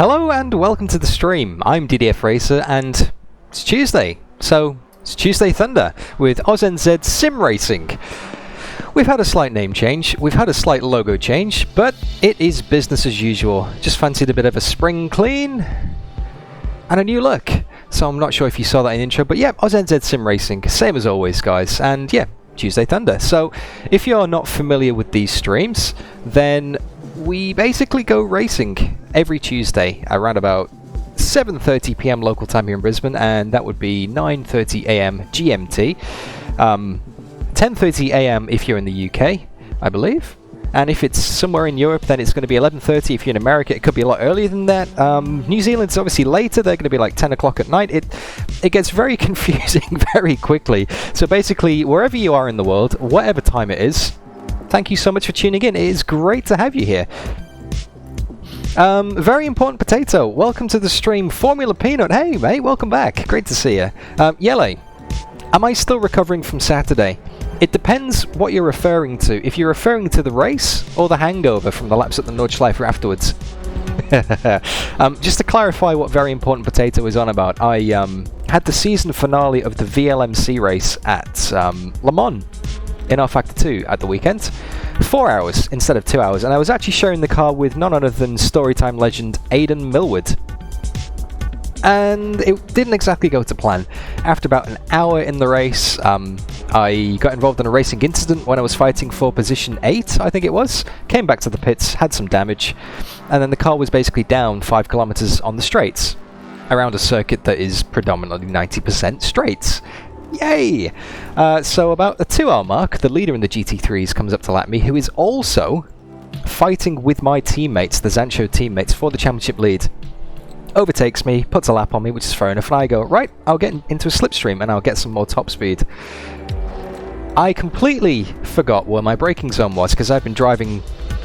Hello and welcome to the stream. I'm DDF Racer and it's Tuesday, so it's Tuesday Thunder with Aus-Nz Sim Racing. We've had a slight name change, we've had a slight logo change, but it is business as usual. Just fancied a bit of a spring clean and a new look. So I'm not sure if you saw that in the intro, but yeah, Aus-Nz Sim Racing, same as always guys, and yeah, Tuesday Thunder. So if you're not familiar with these streams, then we basically go racing every Tuesday around about 7:30 PM local time here in Brisbane, and that would be 9:30 AM GMT, 10:30 AM if you're in the UK, I believe. And if it's somewhere in Europe, then it's going to be 11:30. If you're in America, it could be a lot earlier than that. New Zealand's obviously later. They're going to be like 10 o'clock at night. It gets very confusing very quickly. So basically, wherever you are in the world, whatever time it is, thank you so much for tuning in. It is great to have you here. Very important potato. Welcome to the stream, Formula Peanut. Hey, mate, welcome back. Great to see you. Yele, am I still recovering from Saturday? It depends what you're referring to. If you're referring to the race or the hangover from the laps at the Nordschleife afterwards. Just to clarify what Very Important Potato is on about, I had the season finale of the VLMC race at Le Mans in R Factor 2 at the weekend. 4 hours instead of 2 hours, and I was actually sharing the car with none other than Storytime legend Aidan Millward. And it didn't exactly go to plan. After about an hour in the race, I got involved in a racing incident when I was fighting for position 8, I think it was. Came back to the pits, had some damage, and then the car was basically down 5 kilometers on the straights, around a circuit that is predominantly 90% straights. Yay! So about the 2 hour mark, the leader in the GT3s comes up to lap me, who is also fighting with my teammates, the Zancho teammates, for the championship lead. Overtakes me, puts a lap on me, which is fair enough, and I go, right, I'll get into a slipstream and I'll get some more top speed. I completely forgot where my braking zone was, because I've been driving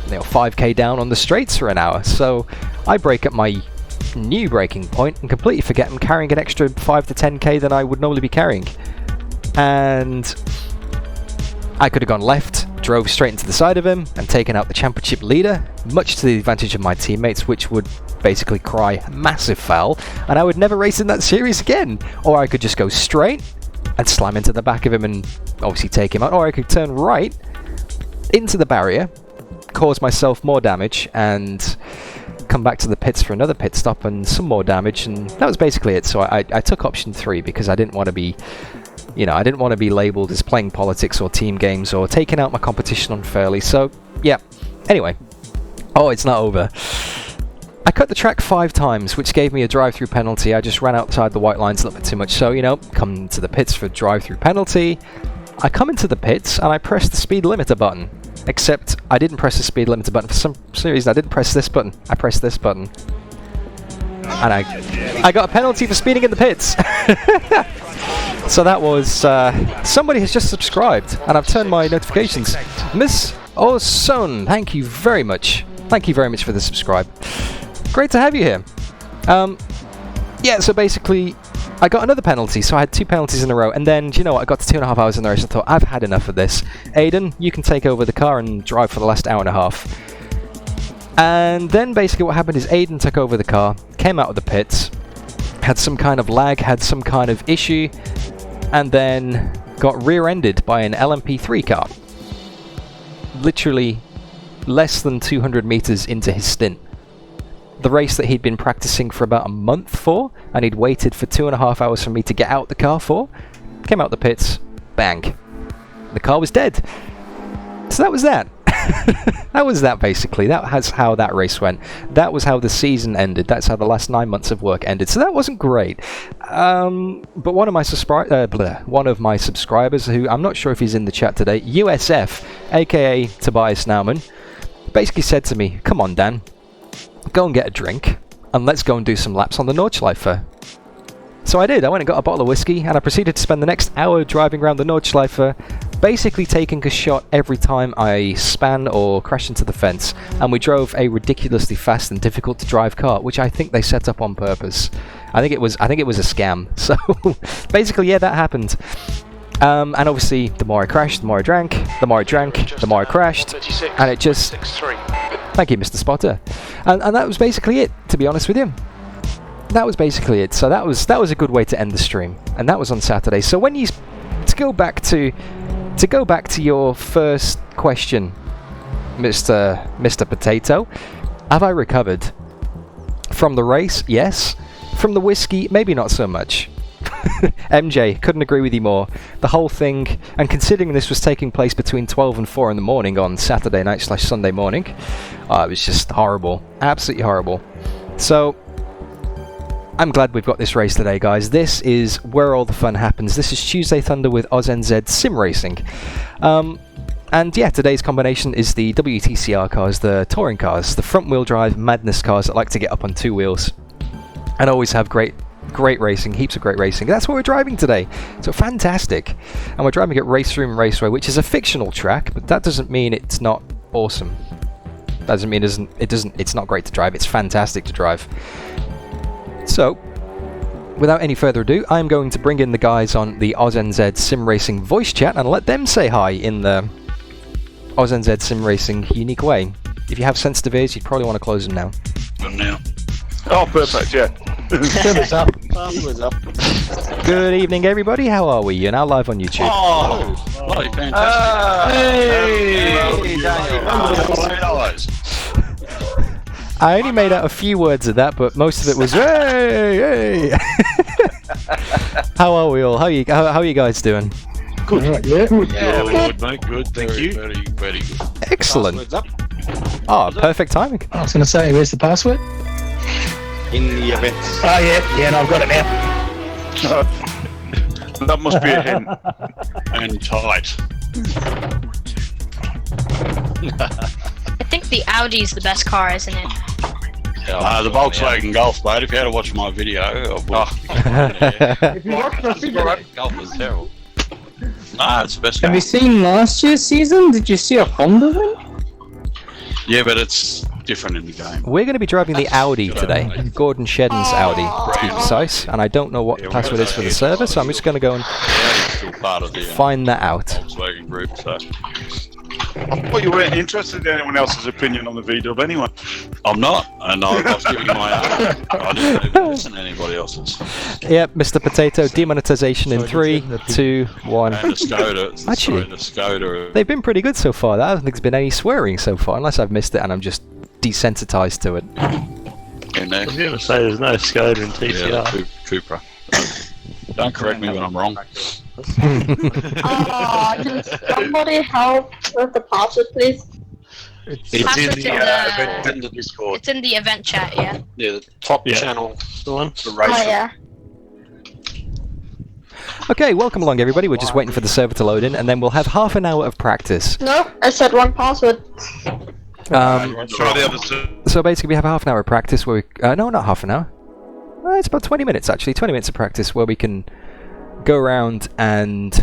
5k down on the straights for an hour, so I brake at my new braking point and completely forget I'm carrying an extra 5 to 10k than I would normally be carrying. And I could have gone left, drove straight into the side of him and taken out the championship leader, much to the advantage of my teammates, which would basically cry massive foul, and I would never race in that series again. Or I could just go straight and slam into the back of him and obviously take him out, or I could turn right into the barrier, cause myself more damage, and come back to the pits for another pit stop and some more damage, and that was basically it. So I took option 3 because I didn't want to be, I didn't want to be labelled as playing politics or team games or taking out my competition unfairly. So yeah, anyway, it's not over. I cut the track 5 times, which gave me a drive-through penalty. I just ran outside the white lines a little bit too much, so come to the pits for a drive-through penalty. I come into the pits and I press the speed limiter button. Except I didn't press the speed limiter button. For some reason I didn't press this button. I pressed this button. And I got a penalty for speeding in the pits. So that was... somebody has just subscribed and I've turned my notifications. Miss Orson, thank you very much. Thank you very much for the subscribe. Great to have you here. Yeah, so basically I got another penalty, so I had 2 penalties in a row, and then, do you know what, I got to 2.5 hours in the race and thought, I've had enough of this. Aidan, you can take over the car and drive for the last hour and a half. And then basically what happened is Aidan took over the car, came out of the pits, had some kind of lag, had some kind of issue, and then got rear-ended by an LMP3 car. Literally less than 200 meters into his stint. The race that he'd been practicing for about a month for, and he'd waited for 2.5 hours for me to get out the car for, came out the pits, bang. The car was dead. So that was that. That was that basically. That was how that race went. That was how the season ended. That's how the last 9 months of work ended. So that wasn't great. But one of my subscribers, who I'm not sure if he's in the chat today, USF, aka Tobias Naumann, basically said to me, come on Dan, go and get a drink and let's go and do some laps on the Nordschleife. So I did. I went and got a bottle of whiskey and I proceeded to spend the next hour driving around the Nordschleife, basically taking a shot every time I span or crashed into the fence, and we drove a ridiculously fast and difficult to drive car, which I think they set up on purpose. I think it was a scam. So basically, yeah, that happened. And obviously, the more I crashed, the more I drank, the more I crashed, and it just... Thank you, Mr. Spotter. And that was basically it, to be honest with you. That was basically it. So that was a good way to end the stream, and that was on Saturday. So when you to go back to your first question, Mr. Potato, have I recovered from the race? Yes. From the whiskey, maybe not so much. MJ, couldn't agree with you more. The whole thing, and considering this was taking place between 12 and 4 in the morning on Saturday night / Sunday morning, it was just horrible. Absolutely horrible. So, I'm glad we've got this race today, guys. This is where all the fun happens. This is Tuesday Thunder with Aus-Nz Sim Racing. And yeah, today's combination is the WTCR cars, the touring cars, the front-wheel drive madness cars that like to get up on 2 wheels and always have great racing, heaps of great racing. That's what we're driving today. So fantastic. And we're driving at RaceRoom Raceway, which is a fictional track, but that doesn't mean it's not awesome. That doesn't mean it's not great to drive. It's fantastic to drive. So, without any further ado, I'm going to bring in the guys on the Aus-Nz Sim Racing voice chat and let them say hi in the Aus-Nz Sim Racing unique way. If you have sensitive ears, you'd probably want to close them now. Now. Oh, perfect, yeah. What's up? What's up? Good evening, everybody. How are we? You're now live on YouTube. Oh, bloody fantastic. Hey, I only made out a few words of that, but most of it was hey, hey. How are we all? How are you guys doing? Good. Yeah. Good, mate. Good. Thank you. Very, very good. Excellent. Oh, perfect timing. I was going to say, where's the password? In the event. Oh, yeah, no, I've got it now. That must be a hint. And tight. I think the Audi's the best car, isn't it? The Volkswagen Golf, mate. If you had to watch my video, If you watch the video, Golf is terrible. No, it's the best Have car. you seen last year's season? Did you see a Honda win? Yeah, but it's different in the game. We're going to be driving the Audi today. Gordon Shedden's Audi, to be precise. And I don't know what the password is for the server, so I'm just going to go and It's still part of the find that out. Volkswagen group, so. I thought you weren't interested in anyone else's opinion on the V-dub anyway. I'm not, and I was giving you my own. I didn't even listen to anybody else's. Yep, Mr. Potato, demonetization in 3, 2, 1. And the Skoda. Actually, the Skoda. They've been pretty good so far. I don't think there's been any swearing so far, unless I've missed it and I'm just desensitized to it. In there. I was going to say there's no Skoda in TCR. Yeah, Cupra. Don't correct me when I'm wrong. Can somebody help with the password, please? Password's in the Discord. It's in the event chat, yeah. Yeah, the top Yeah. channel. The one? The Oh, race. yeah. Okay, welcome along everybody. We're just waiting for the server to load in and then we'll have half an hour of practice. No, I said wrong password. Try the other two. So basically we have half an hour of practice where we... no, not half an hour. It's about 20 minutes actually. 20 minutes of practice where we can go around and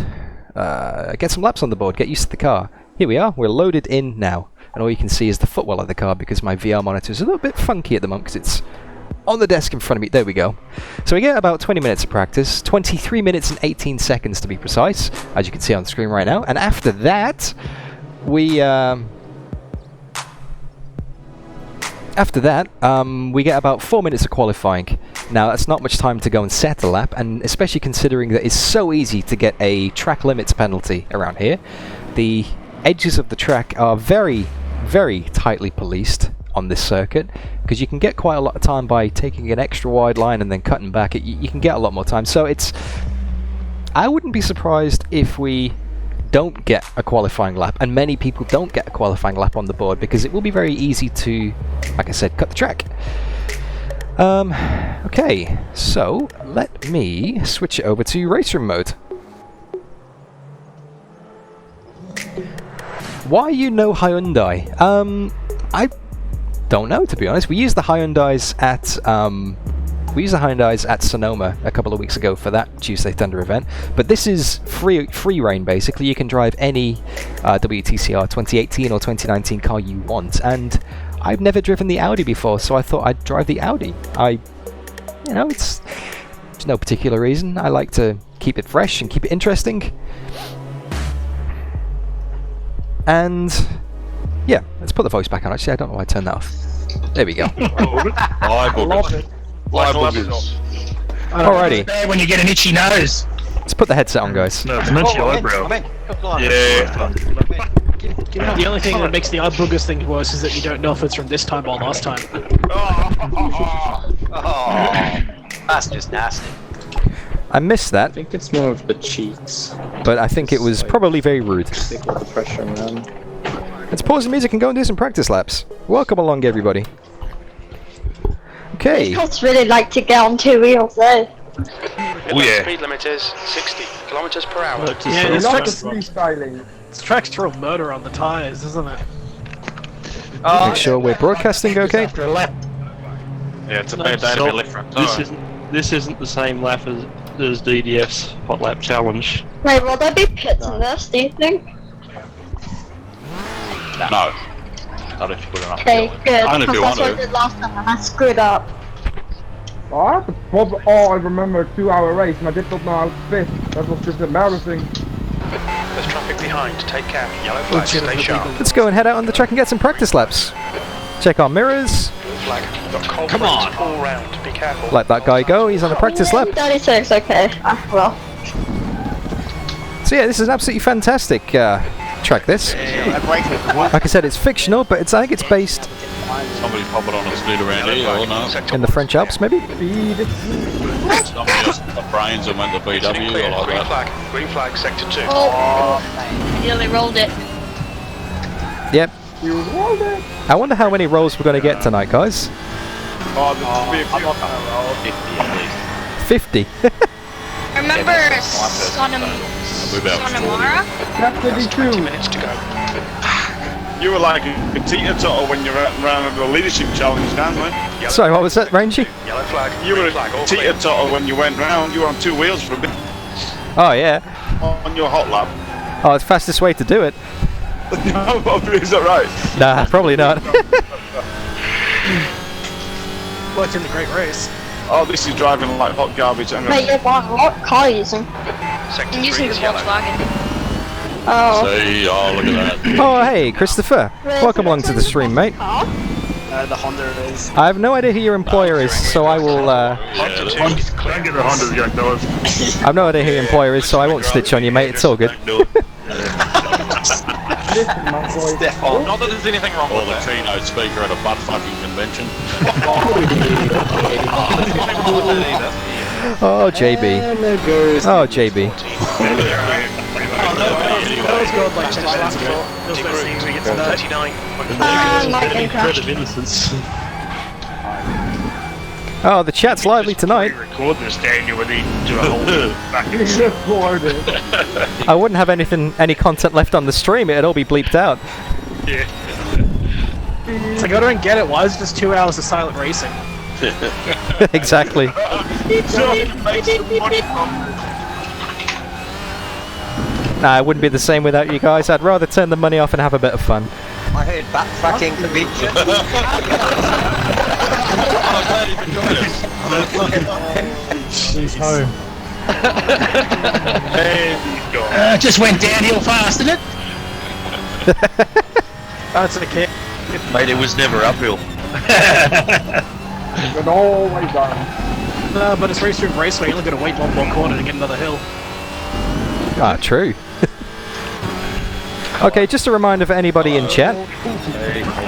get some laps on the board, get used to the car. Here we are, we're loaded in now. And all you can see is the footwell of the car because my VR monitor is a little bit funky at the moment because it's on the desk in front of me. There we go. So we get about 20 minutes of practice, 23 minutes and 18 seconds to be precise, as you can see on the screen right now. And after that, we get about 4 minutes of qualifying. Now, that's not much time to go and set a lap, and especially considering that it's so easy to get a track limits penalty around here. The edges of the track are very, very tightly policed on this circuit, because you can get quite a lot of time by taking an extra wide line and then cutting back. You can get a lot more time. So I wouldn't be surprised if we don't get a qualifying lap, and many people don't get a qualifying lap on the board because it will be very easy to, like I said, cut the track. Okay, so let me switch it over to RaceRoom mode. Why no Hyundai? I don't know, to be honest. We used the Hyundais at Sonoma a couple of weeks ago for that Tuesday Thunder event, but this is free reign basically. You can drive any WTCR 2018 or 2019 car you want, and I've never driven the Audi before, so I thought I'd drive the Audi. There's no particular reason. I like to keep it fresh and keep it interesting. And yeah, let's put the voice back on. Actually, I don't know why I turned that off. There we go. I love it. Alrighty, Bad when you get an itchy nose. let's put the headset on, guys. No, it's an itchy eyebrow. Yeah. The only thing that makes the eye boogers thing worse is that you don't know if it's from this time or last time. That's just nasty. I missed I that, think it's more of the cheeks. but I think it was probably very rude. Take all the pressure around. Let's pause the music and go and do some practice laps. Welcome along, everybody. Okay. I'd really like to get on 2 wheels though. Oh yeah. Speed limit is 60 kilometers per hour. Yeah, this track's, freestyling. this track's throw murder on the tires, isn't it? Make sure we're broadcasting okay. After a lap. Yeah, it's a No, bad day to so be left front This tyre. isn't the same lap as DDF's hot lap challenge. Wait, will there be pits in this, do you think? No. Not if you put it up. Okay, good. Only if Because you that's want what I to. did last time and I screwed up. Oh, I had the problem. Oh, I remember a 2-hour race and I did not know how to fit. That was just embarrassing. There's traffic behind. Take care. Yellow flag. Stay sharp. Let's go and head out on the track and get some practice laps. Check our mirrors. Blue flag. Got cold Come winds on. all round. Be careful. Let that guy go. He's on the practice lap. 36, okay. Well. So yeah, this is an absolutely fantastic track. This, like I said, it's fictional, but I think it's based Somebody pop it on a speed around here, or no? in the French Alps, maybe. Somebody just got brains and went to BW Clear. or like Green that. flag. Green flag. Sector 2. Oh, nearly rolled it. Yep. You rolled it. I wonder how many rolls we're going to get tonight, guys. Oh, there'll be a few. 50. Remember Move out. Sonamara? Chapter 20 2. minutes to go. You were like a teeter-totter when you ran around the leadership challenge, Dan, man. Yellow Sorry, what was that, Rangy? Yellow flag. You were Green a flag. All clear. teeter-totter when you went round. You were on 2 wheels for a bit Oh yeah. on your hot lap. Oh, it's the fastest way to do it. Is that right? Nah, probably not. Well, it's in the Great Race. Oh, this is driving like hot garbage. I'm Wait, gonna... what car are you using? Sector I'm 3 using the is yellow. Volkswagen. Oh. See, oh look at that. Oh hey, Christopher. Welcome along to the stream, mate. The Honda is. I have no idea who your employer is, so I will. Sector 2 is clear. Don't get the Honda's young doors. I have no idea who your employer is, so I won't snitch on you, mate. It's all good. Listen, my boy. Not that there's anything wrong with the keynote speaker at a butt fucking convention. Oh JB. Oh JB. That was going like 10 minutes ago. Degree. We get to 39. Lightning crash. of innocence. Oh, the chat's lively tonight. Record this, Daniel, with do a whole back You just poured it. I wouldn't have any content left on the stream. It'd all be bleeped out. Yeah. It's like, I don't get it. Why is it just 2 hours of silent racing? Exactly. Nah, it wouldn't be the same without you guys. I'd rather turn the money off and have a bit of fun. I heard backtracking to beat He's home. Just went downhill fast, didn't it? That's okay. Mate, it was never uphill. But always done. No, but it's RaceRoom Raceway. You're only going to wait one more corner to get another hill. Ah, true. Okay, just a reminder for anybody in chat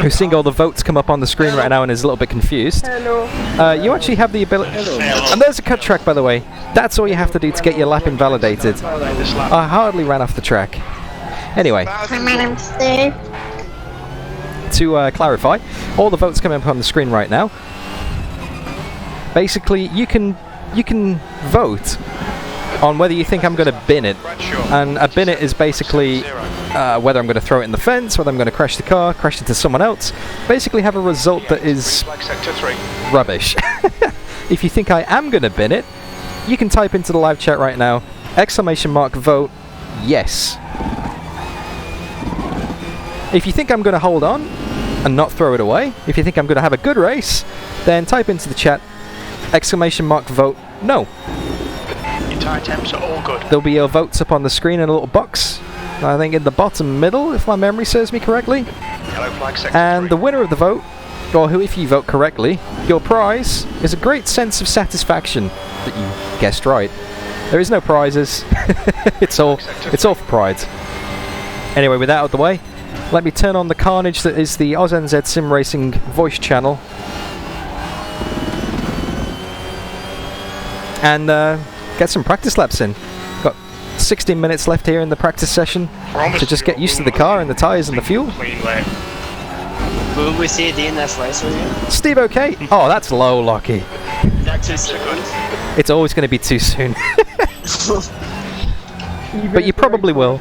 who's seeing all the votes come up on the screen right now and is a little bit confused. You actually have the ability... And there's a cut track, by the way. That's all you have to do to get your lap invalidated. I hardly ran off the track. Anyway, My name's Steve. to clarify, all the votes coming up on the screen right now. Basically, you can vote on whether you think I'm going to bin it. And a bin it is basically whether I'm going to throw it in the fence, whether I'm going to crash the car, crash into someone else. Basically have a result that is Sector 3. rubbish. If you think I am going to bin it, you can type into the live chat right now, !vote yes. If you think I'm going to hold on and not throw it away, if you think I'm going to have a good race, then type into the chat, !vote no. Entire temps are all good. There'll be your votes up on the screen in a little box, I think in the bottom middle, if my memory serves me correctly. Yellow flag sector And 3. the winner of the vote or who, if you vote correctly, your prize is a great sense of satisfaction that you guessed right. There is no prizes. it's all for pride. Anyway, with that out of the way, let me turn on the carnage that is the Aus-Nz Sim Racing voice channel. And get some practice laps in. Got 16 minutes left here in the practice session to just get used to the car and the tyres and the fuel. Will we see a DNF race with you? Steve, okay? Oh, that's low, Lockie. Is that too soon? It's always going to be too soon. But you probably will.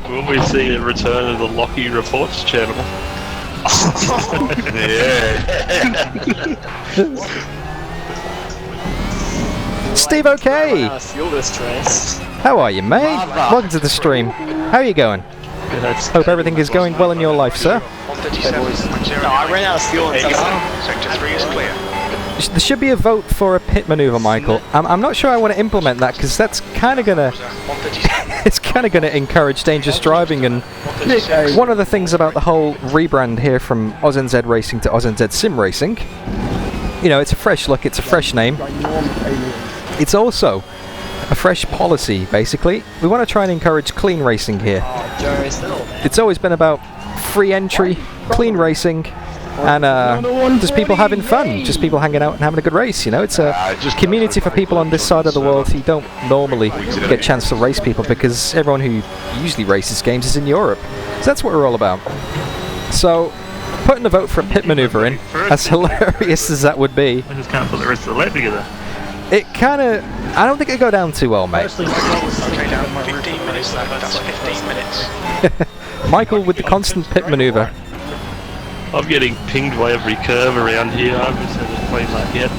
Will we see a return of the Lockie Reports channel? Steve, okay? Fuel this race. How are you, mate? Welcome to the stream. How are you going? Hope everything is going well in your life, sir. No, I ran out of fuel in Sector 3 is clear. There should be a vote for a pit maneuver, Michael. I'm not sure I want to implement that because that's kind of gonna it's kind of gonna encourage dangerous driving. And one of the things about the whole rebrand here from Aus-Nz Racing to Aus-Nz Sim Racing, you know, it's a fresh look, it's a fresh name. It's also a fresh policy, basically. We want to try and encourage clean racing here. It's always been about free entry, clean racing, and just people having fun, just people hanging out and having a good race, you know. It's a community for people on this side of the world who don't normally get a chance to race people because everyone who usually races games is in Europe. So that's what we're all about. So, putting a vote for a pit maneuver in, as hilarious as that would be, I just can't put the rest of the lap together. it kind of, I don't think it'd go down too well, mate. Okay, down 15 minutes left. That's 15 minutes. Michael with the constant pit maneuver. I'm getting pinged by every curve around here. I haven't had a clean lap yet.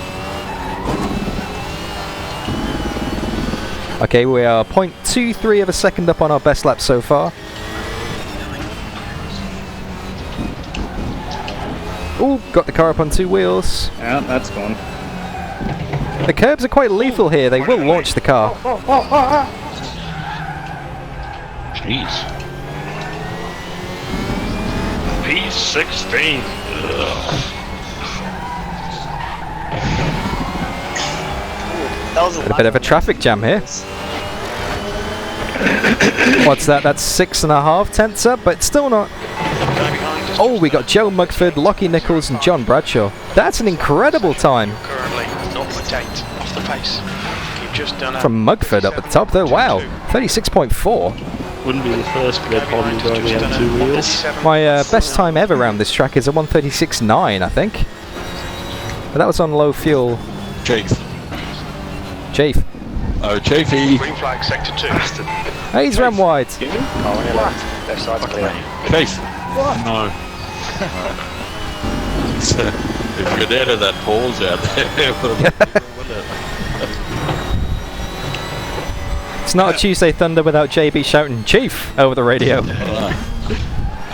Okay, we are 0.23 of a second up on our best lap so far. Ooh, got the car up on two wheels. Yeah, that's gone. The curbs are quite lethal here, they will launch the car. Jeez. P16. That was A bit of a traffic jam here. What's that? That's 6.5 tenths up, but still not. Oh, we got Joe Mugford, Lockie Nichols, and John Bradshaw. That's an incredible time. Currently 0.8 off the pace. You've just done From Mugford up at the top though, wow. 36.4. Wouldn't be the first red bottom going around two wheels. My best time ever around this track is a 136.9, I think. But that was on low fuel. Chief. Oh, Chiefy. Green flag, sector 2. Hey, he's ran wide. Left side's clear. Chief. No. If you'd added that pause out there, it would have It's not a Tuesday Thunder without JB shouting Chief over the radio.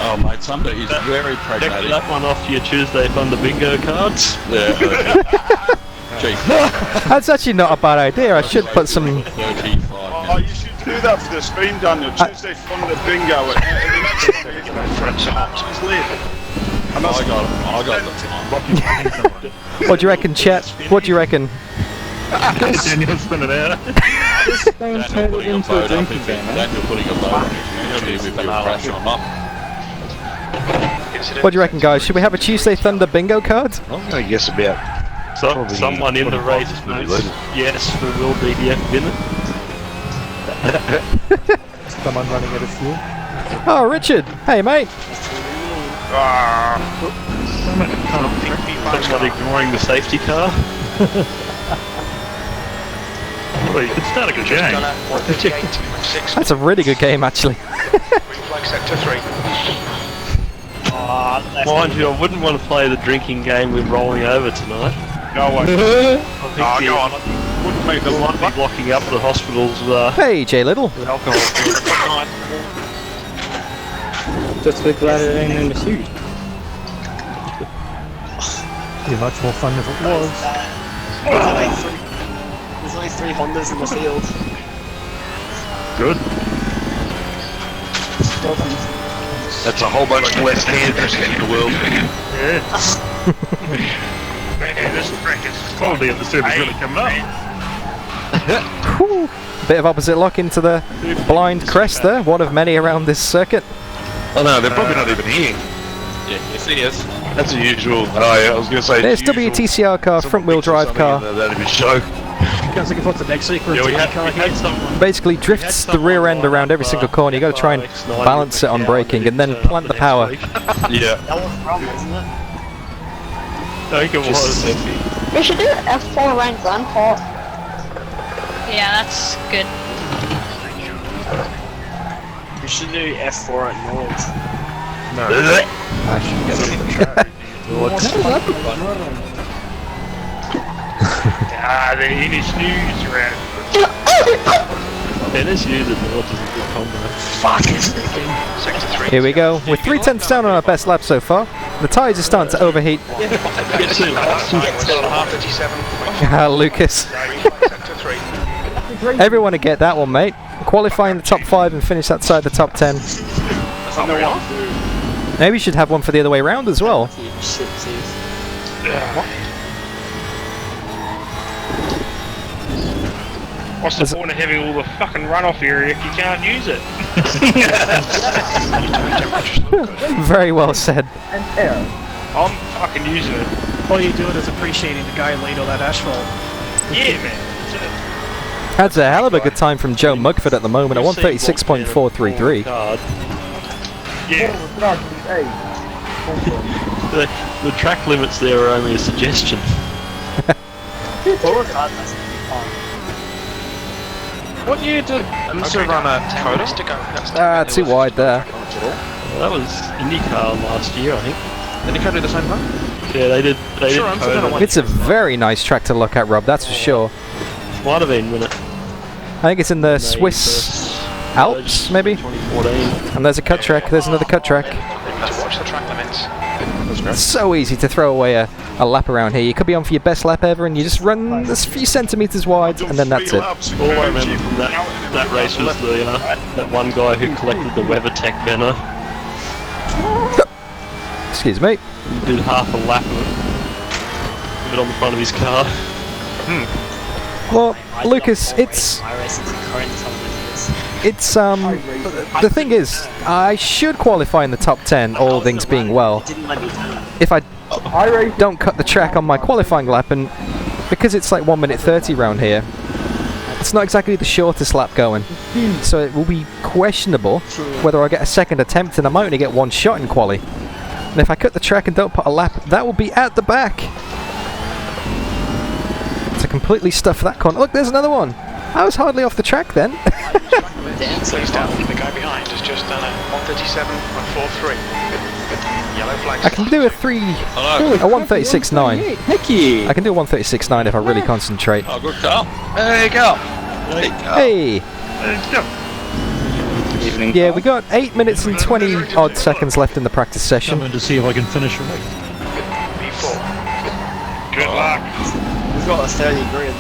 Oh, mate, somebody is very Check pragmatic. that one off your Tuesday Thunder bingo cards. Yeah, Chief. That's actually not a bad idea. I should put some. 35 Oh, you should do that for the stream, Daniel. Tuesday Thunder bingo. And that's I got the time. What do you reckon, Chet? What do you reckon? Daniel's spinning out. Just don't turn it into a drinking game, man. Daniel putting a load on YouTube if you crash on up. What do you reckon, guys? Should we have a Tuesday Thunder bingo card? I'm going to guess about Someone in the race votes yes for Will DDF winner. Someone running out of fuel. Oh, Richard. Hey, mate. Someone ignoring the safety car. Well, you could start a good game. That's a really good game, actually. Sector 3. Mind you, I wouldn't want to play the drinking game with rolling over tonight. No way. I go on. Wouldn't make the might be blocking up the hospitals Hey, Jay Little. with alcohol. Just be glad it ain't in the shoot. Be much more fun if it was. There's only 3 Hondas in the field. Good. That's a whole bunch less handers in the world. This track is probably at the service really coming up. Whew. Bit of opposite lock into the blind crest there, one of many around this circuit. Oh no, they're probably not even here. Yeah, yes he is. That's the usual. Oh yeah, I was going to say. There's WTCR car, front wheel drive car. That'd be show. Guys, looking forward to the next sequence. We had someone. Basically drifts the rear end around every single corner. You got to try and balance it on braking and then plant the power. Yeah. That was wrong, wasn't it? I think it was. We should do F4 rank Glenport. Yeah, that's good. We should do F4 at Nords. The NSU's around. NSU's at North is a good combo. Fuck. Sector 3. Here we go, with 3/10 down on our best lap so far. The tyres are starting to overheat. Get to last. Lucas. Sector 3. Everyone to get that one, mate. Qualify in the top 5 and finish outside the top 10. Maybe you should have one for the other way around as well. What's the point of having all the fucking runoff area if you can't use it? Very well said. And air. I'm fucking using it. All you're doing is appreciating the guy laid all that asphalt. Yeah, man. That's a hell of a good time from Joe Mugford at the moment at 136.433. Yeah. The track limits there are only a suggestion. What year did Mr. run a Coda? Too wide there. Well, that was IndyCar last year, I think. Did they do the same thing? Yeah, they did. They Sure, did I'm still Coda. gonna It's a very nice track to look at, Rob, that's for sure. Might have been, wasn't it? I think it's in the Swiss Alps, maybe? 2014. And there's a cut track, there's another cut track. Watch the track limits. It's so easy to throw away a lap around here. You could be on for your best lap ever and you just run a few centimetres wide and then that's it. All I remember from that race was the that one guy who collected the WeatherTech banner. Excuse me. He did half a lap of it on the front of his car. Well, Lucas, it's the thing is, I should qualify in the top 10, all things being well, if I don't cut the track on my qualifying lap, and because it's like 1 minute 30 round here, it's not exactly the shortest lap going, so it will be questionable whether I get a second attempt, and I might only get one shot in quali. And if I cut the track and don't put a lap, that will be at the back. To completely stuff that corner. Look, there's another one. I was hardly off the track then. Please down. The guy behind has just done a 137.43. Yellow flag. I can do a 136.9. Hecky! I can do a 136.9 if I really concentrate. Oh, good car. There you go. Hey! Evening. Yeah, we got 8 minutes and 20 odd seconds left in the practice session. I'm going to see if I can finish a race. B4. Good luck. We've got a 30 grid.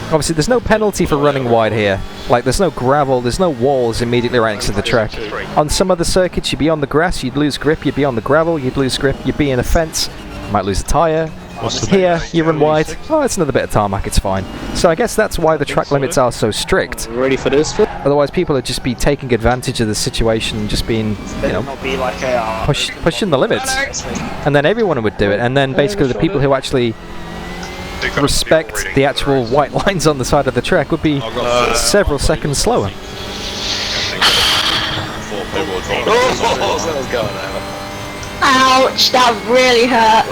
Obviously, there's no penalty for running wide here. Like, there's no gravel, there's no walls immediately right next to the track. On some other circuits, you'd be on the grass, you'd lose grip, you'd be on the gravel, you'd lose grip, you'd be in a fence, you might lose a tyre. Here, you run wide. Oh, it's another bit of tarmac, it's fine. So I guess that's why the track limits are so strict. Ready for this? Otherwise, people would just be taking advantage of the situation and just being, you know, pushing the limits. And then everyone would do it. And then basically the people who actually respect the actual white lines on the side of the track would be several seconds slower. Ouch, that really hurt.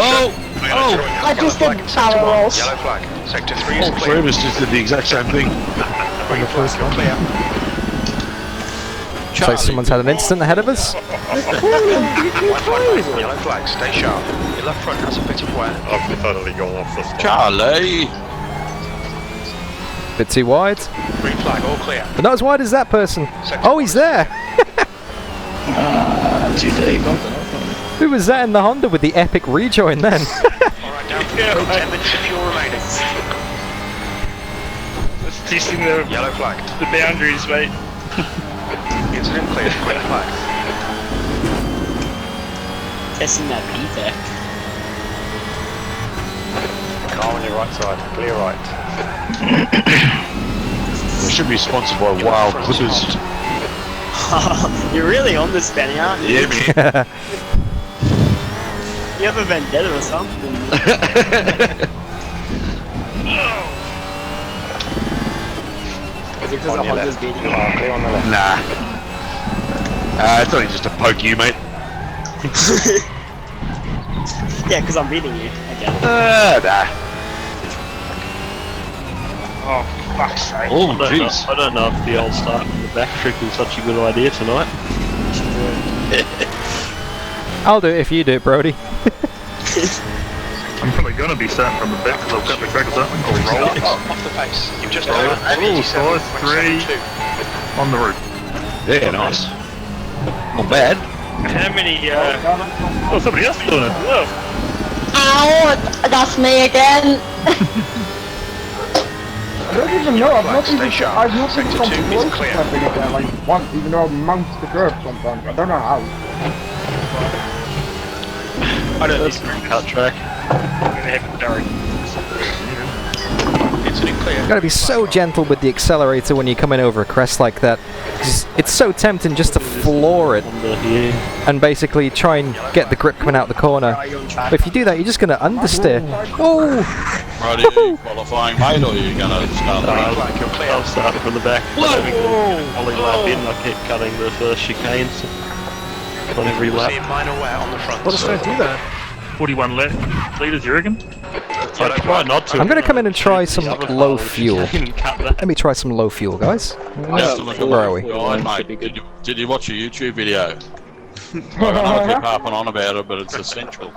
I just did barrel rolls. Yellow flag. Sector 3 is All clear. three of us just did the exact same thing. Green flag, you're clear. So someone's had an incident ahead of us. White flag, yellow flag, stay sharp. Your left front has a bit of wear. I've totally gone off the spot. Charlie! Bit too wide. Green flag, all clear. But not as wide as that person. Oh, he's there! Too deep. Who was that in the Honda with the epic rejoin then? Alright, down. 10 minutes of fuel remaining. Testing the Yellow flag. the boundaries, mate. Incident clear. Green flag. Testing that P-Tech. Car on your right side. Clear right. They should be sponsored by Wild Clippers. You're really on this, Benny, aren't you? Yeah, man. You have a vendetta or something. Is it because the Honda's beating you? Clear on the left. Nah. It's only just to poke you, mate. Yeah, because I'm beating you again. Nah. Oh, fuck's sake. Oh, I don't know- jeez. I don't know if the old start from the back trick is such a good idea tonight. I'll do it if you do it, Brody. I'm probably going to be starting from the back because I've got the crackers up and roll. Off the pace. You've just Oh, size 3 on the roof. Yeah, nice. Not bad. How many, oh, somebody else doing it. Whoa. Ow! That's me again. I don't even know, I've not even Station. I've not even Sector come 2 is close to clear. tapping it there like once, even though I mount the curve sometimes. I don't know how. I don't That's a cut track. Incident clear. You gotta be so gentle with the accelerator when you're coming over a crest like that. It's so tempting just to floor it and basically try and get the grip coming out the corner. But if you do that, you're just gonna understeer. Oh! Right, are you qualifying, mate, or are you going to start the race? I'll start from the back. Ollie lap in, I keep cutting the first chicanes on every lap. See a minor wear on the front. What does that do that? 41 litres, you reckon? I try not to. I'm gonna come in and try some low fuel. Cut that. Let me try some low fuel, guys. I have to look at Where are we? Guide, mate. Did you watch a YouTube video? I don't know if you're harping on about it, but it's essential.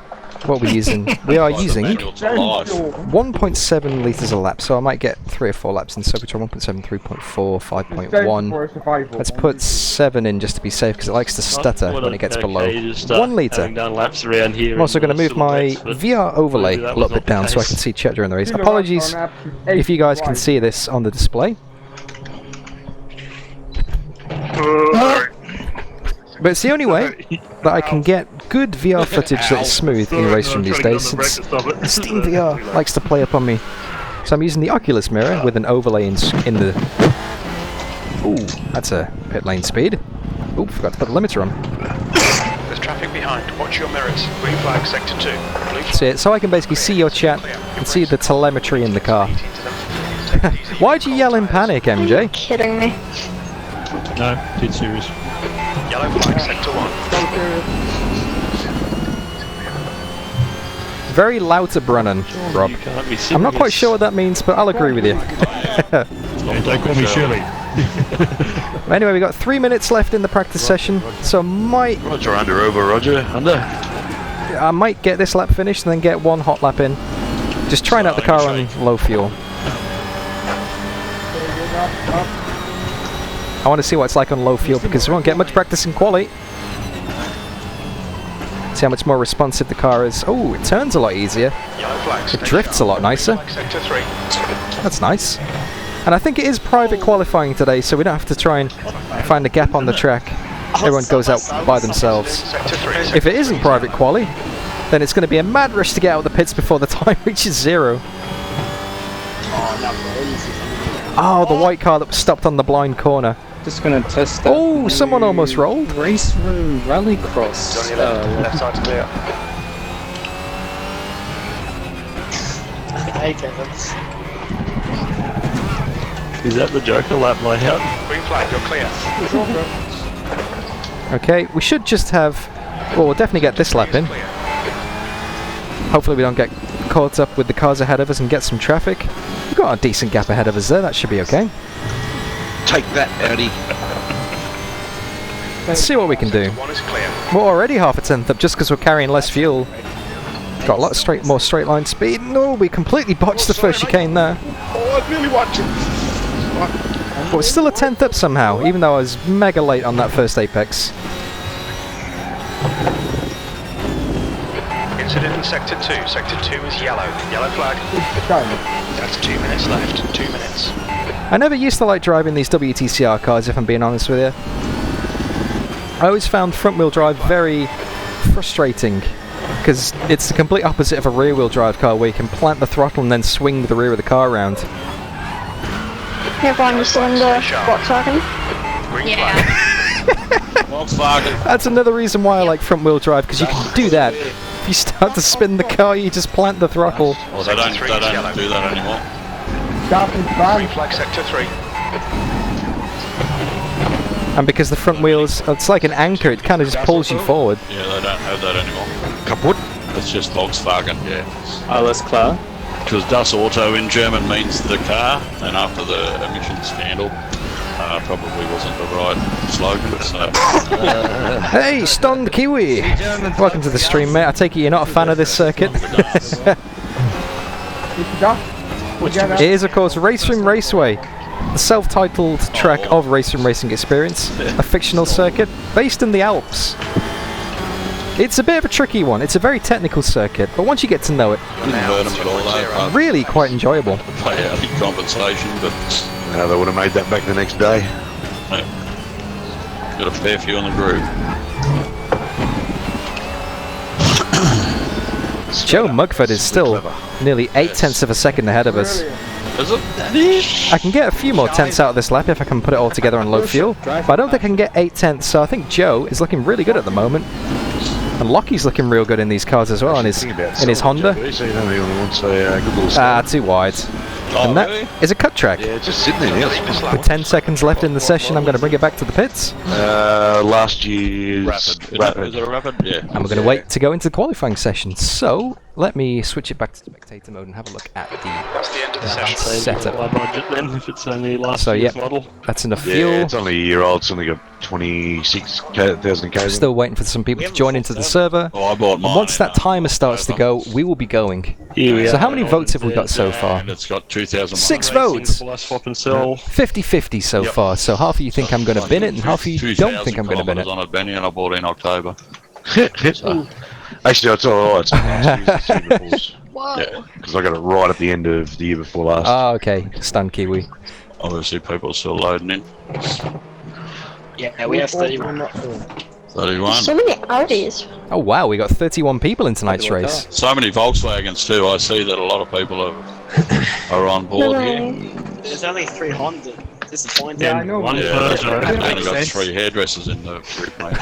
What are we using? We are using Manual to life. 1.7 litres a lap, so I might get 3 or 4 laps in Supertron. 1.7, 3.4, 5.1. Let's put 7 in just to be safe because it likes to stutter when it gets below 1 litre. Done laps around here. I'm also going to move my VR overlay a little bit down so I can see chat during the race. Apologies if you guys can see this on the display. But it's the only way that I can get good VR footage that is smooth in RaceRoom these days, since Steam VR likes to play up on me. So I'm using the Oculus mirror with an overlay in the... Ooh, that's a pit lane speed. Ooh, forgot to put the limiter on. There's traffic behind. Watch your mirrors. Green flag, sector 2. Blue flag. So I can basically see your chat and see the telemetry in the car. Why'd you yell in panic, MJ? Are you kidding me? No, dead serious. Yellow flag, sector 1. Very Lauterbrunnen, Rob. You can't be I'm not quite serious. sure what that means, but I'll agree with you. Don't call me Shirley. Anyway, we got 3 minutes left in the practice session, so I Roger, under, over, Roger, under. might get this lap finished and then get 1 hot lap in. Just trying out the car on low fuel. I want to see what it's like on low fuel because we won't get much practice in quali. See how much more responsive the car is. Oh, it turns a lot easier. Yellow flag, It drifts a lot nicer. sector 3. That's nice. And I think it is private qualifying today, so we don't have to try and find a gap on the track. Everyone goes out by themselves. Sector 3. If it isn't private quali, then it's going to be a mad rush to get out of the pits before the time reaches 0. Oh, the white car that was stopped on the blind corner. Just gonna test that. Oh, someone almost rolled. RaceRoom Rallycross. On your left side's clear. Hey, Kevin. Is that the Joker lap layout? Green flag, you're clear. Okay, we should just have... Well, we'll definitely get this lap in. Hopefully we don't get caught up with the cars ahead of us and get some traffic. We've got a decent gap ahead of us there, that should be okay. Take that, Audi. Let's see what we can do. One is clear. We're already half a tenth up just because we're carrying less fuel. Got a lot more straight line speed. No, we completely botched the first chicane there. Oh, I really want to. But we're still a tenth up somehow, even though I was mega late on that first apex. Incident in sector 2. Sector 2 is yellow. Yellow flag. That's 2 minutes left. 2 minutes. I never used to like driving these WTCR cars, if I'm being honest with you. I always found front-wheel drive very frustrating, because it's the complete opposite of a rear-wheel drive car where you can plant the throttle and then swing the rear of the car around. Hey everyone, you still in the Volkswagen? Yeah. Volkswagen. That's another reason why I like front-wheel drive, because you can do that. If you start to spin the car, you just plant the throttle. Well, they don't do that anymore. Green flag sector 3. And because the front wheels, it's like an anchor, it kind of just pulls you forward. Yeah, they don't have that anymore. Kaputt? It's just Volkswagen, yeah. Alles klar. Because Das Auto in German means the car, and after the emissions scandal, probably wasn't the right slogan. So. Hey, Stunned Kiwi! Welcome to the stream, mate. I take it you're not a fan of this circuit. It is, of course, RaceRoom Raceway, the self-titled track of RaceRoom Racing Experience, a fictional circuit based in the Alps. It's a bit of a tricky one. It's a very technical circuit, but once you get to know it, Didn't hurt them at all, though. really quite enjoyable. Pay out in compensation, but They would have made that back the next day. got a fair few on the groove. Joe Mugford is still nearly 8/10 of a second ahead of us. Is it? I can get a few more tenths out of this lap if I can put it all together on low fuel, but I don't think I can get 8/10, so I think Joe is looking really good at the moment. And Lockie's looking real good in these cars as well, in his Honda. Too wide. And that is a cut track. Yeah, it's just sitting there. With 10 seconds left in the session, I'm going to bring it back to the pits. Last year's Rapid. Is it a Rapid? Yeah. And we're going to wait to go into the qualifying session. So, let me switch it back to spectator mode and have a look at That's the end of the session. setup. Budget then, if it's only last So, year's yeah, model. that's enough Yeah, fuel. it's only a year old. It's only got 26,000 k's. Still waiting for some people to join into the server. Oh, I bought mine. And once that timer starts to go, we will be going. So how many votes have we got so far? And it's got 2,000. 6 votes! Swap and sell. 50-50 so far, so half of you think I'm going to bin it and half of you don't think I'm going to bin it. on it, Benny, and I bought it in October. Actually, it's alright. Whoa. Because I got it right at the end of the year before last. Oh, okay. Stun Kiwi. Obviously, people are still loading in. Yeah, we have 31. 31. So many Audis. Oh wow, we got 31 people in tonight's race. So many Volkswagens too. I see that a lot of people are on board here. There's only 3 Honda. Disappointing. Yeah, I know. One Peugeot. I've only got 3 hairdressers in the group, mate.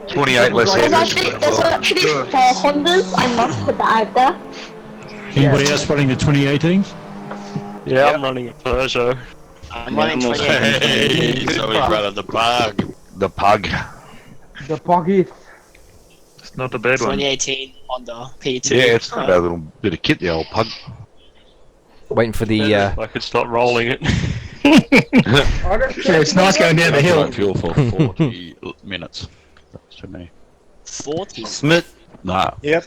28 less There's headers. actually 4 Hondas. I must put that out there. Anybody else running the 2018? Yeah, I'm running a Peugeot. I'm running 28. Hey, so he's running the Pug. The Pug. The Puggies. It's not a bad one. 2018 Honda P2. Yeah, it's not a bad little bit of kit, the old Pug. Waiting for the I could stop rolling it. Yeah, it's nice going down the hill. Fuel for 40 minutes. That's to me. 40. Smith. Nah. Yep.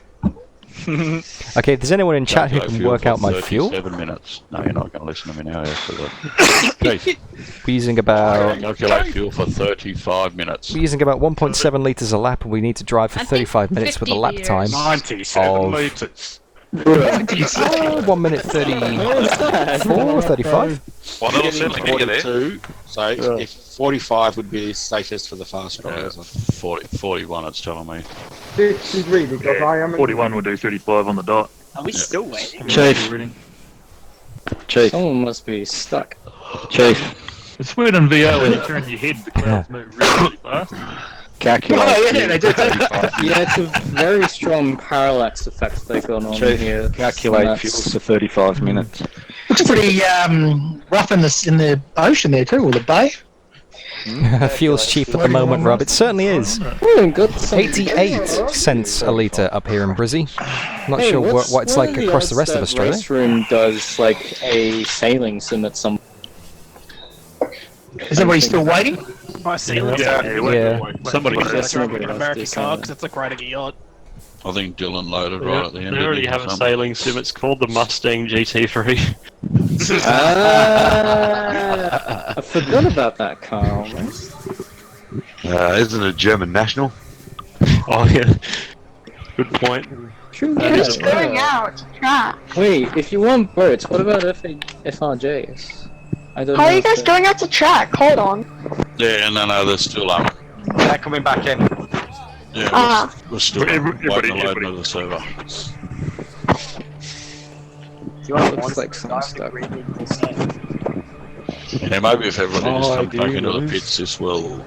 Okay, if there's anyone in chat who Go can fuel work for out my fuel, 37 minutes. No, you're not going to listen to me now. Keith, we're using about calculate fuel for 35 minutes. 1.7 litres a lap, and we need to drive for I think 35 minutes with a 50 lap time 97 of litres. 1 minute 34, 35. Well, that'll certainly get you there. 42. So if 45 would be safest for the fast drivers. 41, it's telling me. 63 because I am. 41 will do 35 on the dot. Are we still waiting? Chief. Chief. Someone must be stuck. Chief. It's weird on VR when you turn your head, the clouds move really fast. Calculate. Oh, yeah, they do. Yeah, it's a very strong parallax effect they've got on here. Calculate fuels for 35 minutes. Looks pretty rough in the ocean there too, or the bay. Fuel's cheap at the moment, Rob. It certainly is. Good. 88 cents a litre up here in Brizzy. Not sure what it's like across the rest of Australia. RaceRoom does like a sailing sim at some. Is everybody still waiting? I see it. Yeah. Somebody That's an American car, because it's like riding a yacht. I think Dylan loaded right at the end. We already have a sailing sim. It's called the Mustang GT3. I forgot about that car almost. Isn't it a German national? Oh yeah. Good point. True. You're just going out to track. Wait, if you want birds, what about FRJs? I don't How know are you if guys they're- going out to track? Hold on. Yeah, no, they're still up. They're coming back in. Yeah, we're still Everybody- waiting to load into the server. Do you want Looks like some stuff. Yeah, maybe if everybody just Oh, comes back into the dude. pits, this will.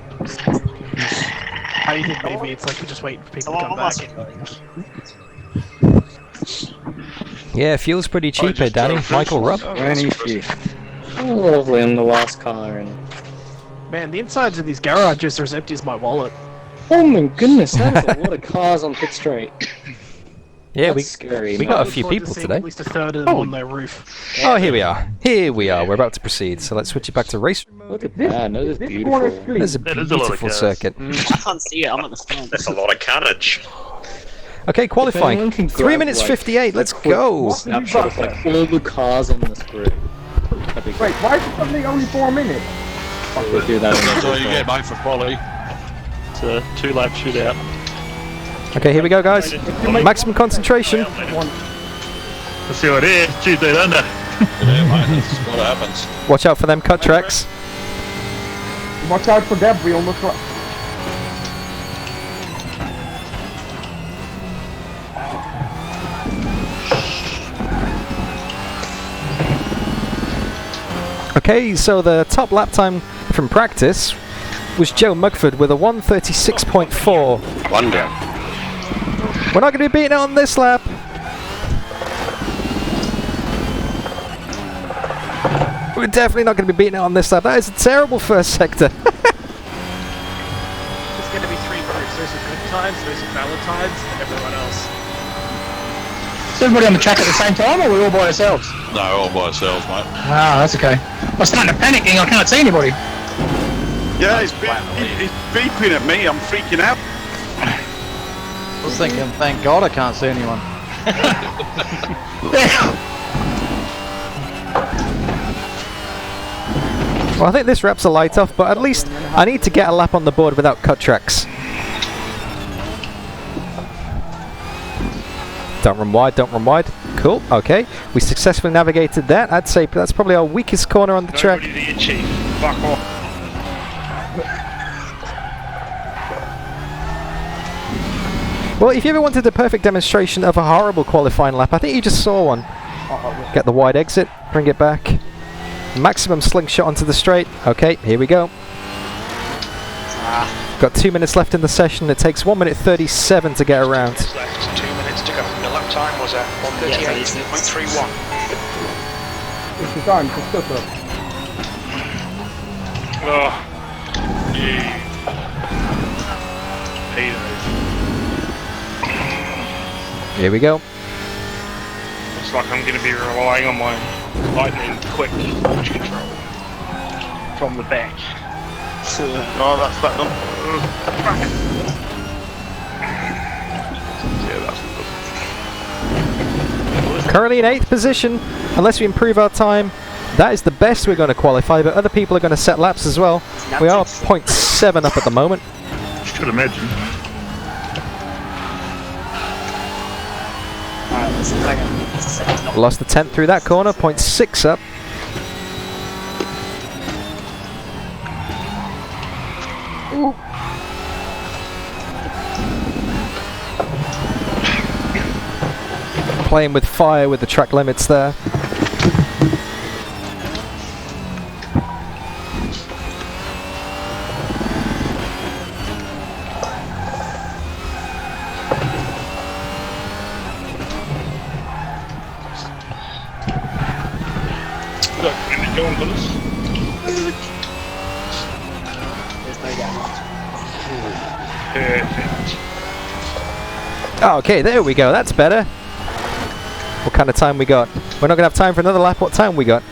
How do you think maybe it's like we're just waiting for people to come back? Yeah, fuel's pretty cheap here, Danny. Michael Rupp. Oh, lovely, I'm the last car in. Man, the insides of these garages are as empty as my wallet. Oh my goodness, that's a lot of cars on pit straight. Yeah, That's scary. we man. got a few people today. At least a third of them on their roof. Oh, here we are. Here we are. We're about to proceed. So let's switch it back to race. Look at that, no, that's beautiful. There's a That is a lot of beautiful cars. circuit. I can't see it. I'm at the front. That's a lot of carnage. Okay, If qualifying. anyone can 3 grab, minutes like, 58. Let's a quick go. Snapshot of like all the cars on this grid. That'd be Wait, why is it suddenly only 4 minutes? We'll do that. That's all you get, mate, for quality. It's a 2-lap shootout. Okay, here we go, guys. Maximum concentration. Let's see what it is. Tuesday under. Yeah, mate, that's what happens. Watch out for them cut tracks. Watch out for debris on the truck. Okay, so the top lap time from practice was Joe Mugford with a 1:36.4. One down. We're not going to be beating it on this lap. We're definitely not going to be beating it on this lap. That is a terrible first sector. There's going to be three groups. There's the good times, there's the Valentine's, and everyone else. Is everybody on the track at the same time, or are we all by ourselves? No, all by ourselves, mate. Ah, that's okay. I'm starting to panicking. I can't see anybody. Yeah, he's beeping at me. I'm freaking out. I was thinking, thank God I can't see anyone. Well, I think this wraps a light off, but at least I need to get a lap on the board without cut tracks. Don't run wide, don't run wide. Cool, okay. We successfully navigated that. I'd say that's probably our weakest corner on the track. Nobody to your chief. Fuck off. Well, if you ever wanted a perfect demonstration of a horrible qualifying lap, I think you just saw one. Get the wide exit, bring it back. Maximum slingshot onto the straight. Okay, here we go. Got 2 minutes left in the session. It takes 1 minute 37 to get around. Left, 2 minutes to go. The lap time was at 1:38.31. It's the time to stutter. Oh. Yeah. Peter. Here we go. Looks like I'm going to be relying on my lightning quick launch control from the back. Oh, that's that one. Yeah, that's good. Currently in 8th position. Unless we improve our time, that is the best we're going to qualify, but other people are going to set laps as well. We are 0.7 up at the moment. Should imagine. Lost the 10th through that corner, 0.6 up. Playing with fire with the track limits there. Look, and go on, fellas. Perfect. Oh, okay, there we go. That's better. What kind of time we got? We're not going to have time for another lap. What time we got?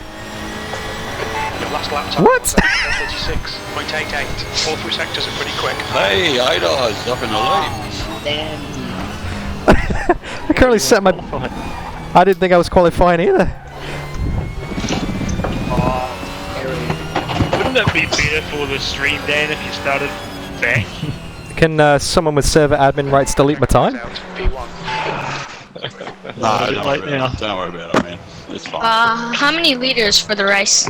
Your last lap time What? was at 1:36.88. All three sectors are pretty quick. Hey, ADA's up in the lead. I currently set my... I didn't think I was qualifying either. Wouldn't that be better for the stream, Dan, if you started back? Can someone with server admin rights delete my time? No, don't worry about it. Don't worry about it, man. It's fine. How many liters for the race?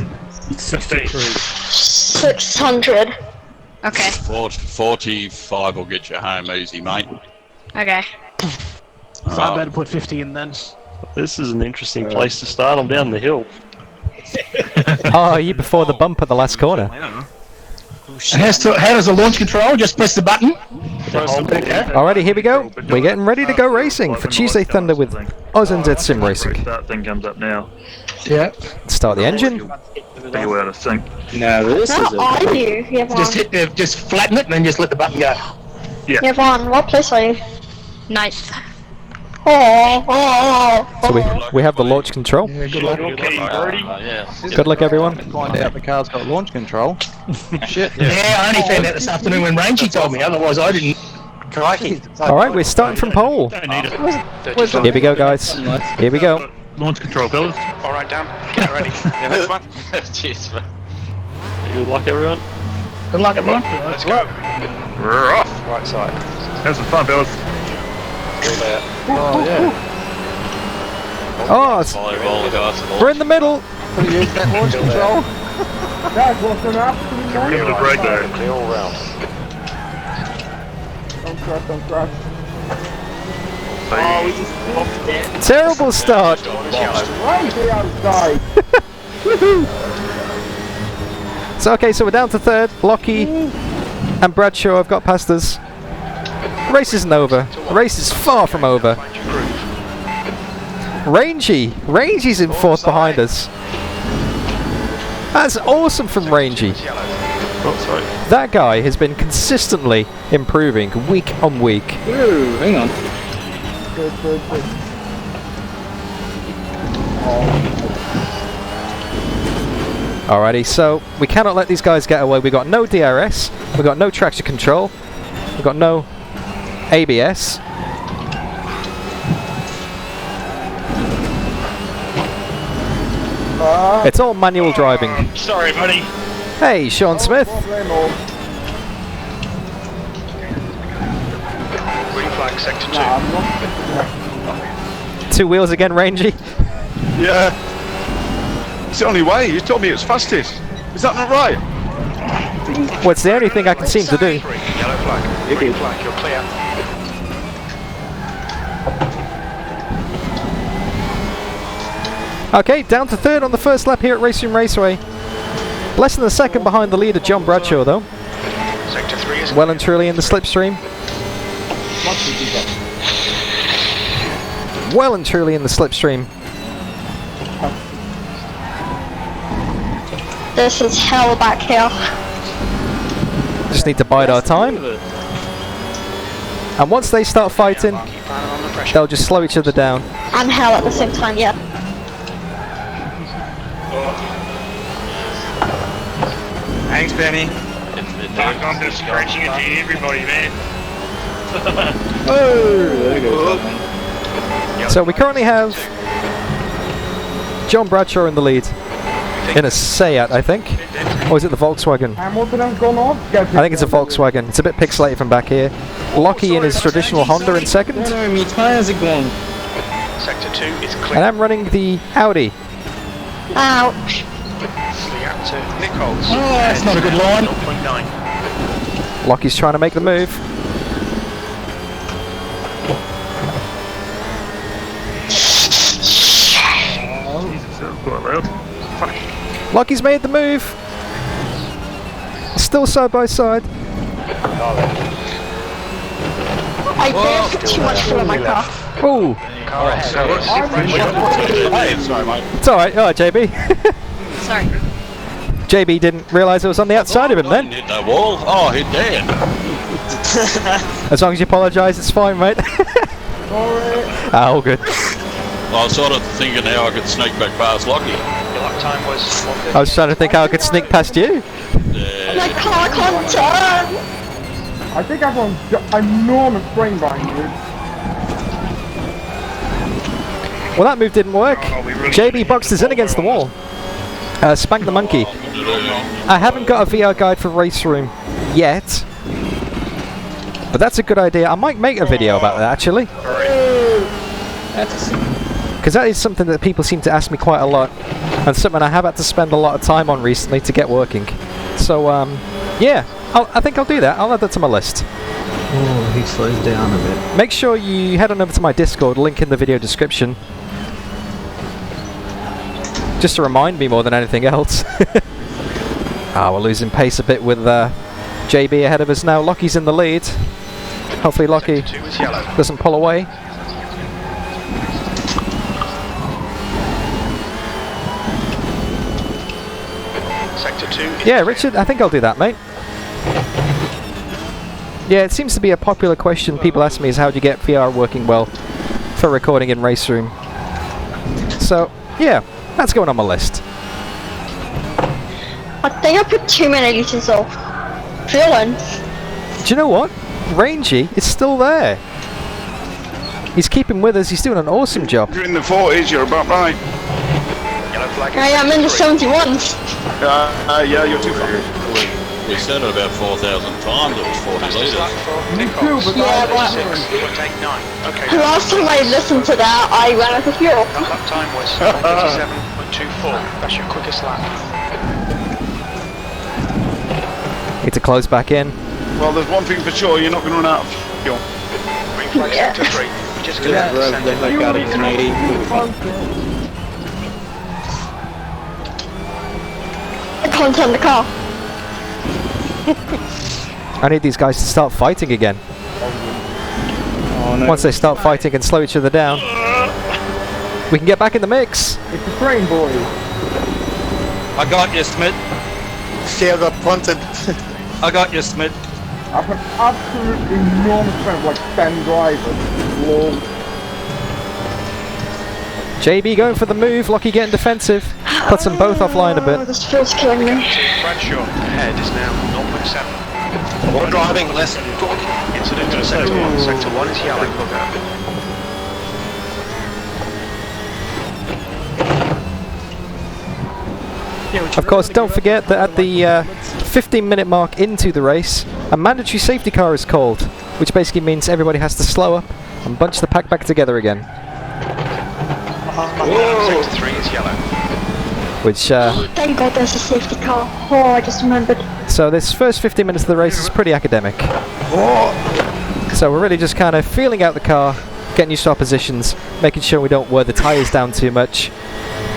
600. Okay. 45 will get you home easy, mate. Okay. So I better put 50 in then. This is an interesting place to start. I'm down the hill. Oh, you before the bump at the last corner. How does the launch control? Just press the button. Alrighty, here we go. We're getting ready to go racing for Tuesday Thunder with Aus-Nz Racing. That thing comes up now. Yeah. Start the engine. Be out of sync. No, this is How are you? Just flatten it and then just let the button go. Yeah. Yvonne, what place are you? Ninth. So we have the launch control. Yeah, good luck. Okay, Brody. Good luck, everyone. Find out the car's got launch control. Shit. Yeah, I only found out this afternoon when Rangy told me. Otherwise, I didn't. Crikey. Alright, we're starting from pole. Don't need it. Here we go, guys. Here we go. Launch control, fellas. Alright, Dan. Get ready. Yeah, that's fine. Cheers, man. Good luck, everyone. Good luck, everyone. Let's go. We're off. Right side. Have some fun, fellas. Oh, yeah. Oh, we're in the middle. Can you use that launch control? Guys, what's going on? Give it a break there. Clear all round. Don't crash. Oh, we just popped it. Terrible start. Right the outside. So okay, so we're down to third. Lockie and Bradshaw have got past us. The race isn't over. The race is far from over. Rangy's in fourth behind us. That's awesome from Rangy. Oh, sorry. That guy has been consistently improving week on week. Ooh, hang on. Good. Alrighty, so we cannot let these guys get away. We've got no DRS, we've got no traction control, we've got no ABS. It's all manual driving. Sorry, buddy. Hey, Sean Smith. Green flag, sector 2. Two wheels again, Rangy. Yeah. It's the only way. You told me it's fastest. Is that not right? Well, it's the only thing I can seem to do. Yellow flag. Green flag, you're clear. Okay, down to third on the first lap here at RaceRoom Raceway. Less than a second behind the leader, John Bradshaw, though. Sector 3 is Well and truly in the slipstream. Well and truly in the slipstream. This is hell back here. Just need to bide our time. And once they start fighting, they'll just slow each other down. And hell at the same time, yeah. Thanks, Benny. Fuck, I'm just scratching it to everybody, man. So we currently have John Bradshaw in the lead. In a Seat, I think. Or is it the Volkswagen? Hamilton's gone off. I think it's a Volkswagen. It's a bit pixelated from back here. Lockie in his traditional Honda in second. No, my tyres are gone. Sector 2 is clear. And I'm running the Audi. Ouch. Nichols. Oh, that's not a good line. 0.9. Lockie's trying to make the move. Lockie's made the move. Still side by side. I did put too much fuel in my car. Ooh. Sorry, mate. It's alright. Alright, JB. Sorry. JB didn't realise it was on the outside of him then. Hit that wall. Oh, hit Dan. As long as you apologise, it's fine, mate. All good. Well, I was sort of thinking how I could sneak back past Lockie. Your lap time was 1:50. I was trying to think how I could sneak past you. My car can't turn. I think everyone's got enormous brain behind you. Well, that move didn't work. JB boxed us in against the wall. Spank the monkey. I haven't got a VR guide for RaceRoom yet. But that's a good idea. I might make a video about that actually. Because that is something that people seem to ask me quite a lot, and something I have had to spend a lot of time on recently to get working. So yeah, I think I'll do that. I'll add that to my list. Oh, he slows down a bit. Make sure you head on over to my Discord, link in the video description. Just to remind me more than anything else. We're losing pace a bit with JB ahead of us now. Lockie's in the lead. Hopefully Lockie doesn't pull away. Sector 2. Yeah, Richard, I think I'll do that, mate. Yeah, it seems to be a popular question people ask me is how do you get VR working well for recording in RaceRoom. So, yeah, that's going on my list. I think I put too many liters of fuel in. Do you know what? Rangy is still there. He's keeping with us, he's doing an awesome job. You're in the 40s, you're about right. I am in the 71s. Yeah, you're too far. We said it about 4,000 times it was 40 litres. Yeah, but last time I listened to that, I ran out of fuel. That lap time was 1:57.24. That's your quickest lap. Need to close back in. Well, there's one thing for sure, you're not going to run out of fuel. Green flag sector 3. We're just going to descend in like Got it, 180. I can't turn the car. I need these guys to start fighting again. Oh, no. Once they start fighting and slow each other down, we can get back in the mix. It's the train, boy. I got you, Smith. Share got punted. I got you, Smith. I've an absolute enormous amount of like 10 drivers. Lol. JB going for the move, Lockie getting defensive. Puts them both offline a bit. This feels killing me. Bradshaw ahead is now 0.7. More driving, less talking. Incident to sector 1. Sector 1 is yellow. Of course, don't forget that at the 15-minute mark into the race, a mandatory safety car is called, which basically means everybody has to slow up and bunch the pack back together again. Sector 3 is yellow. Which, Thank God there's a safety car. Oh, I just remembered. so this first 15 minutes of the race is pretty academic. So we're really just kind of feeling out the car, getting used to our positions, making sure we don't wear the tyres down too much.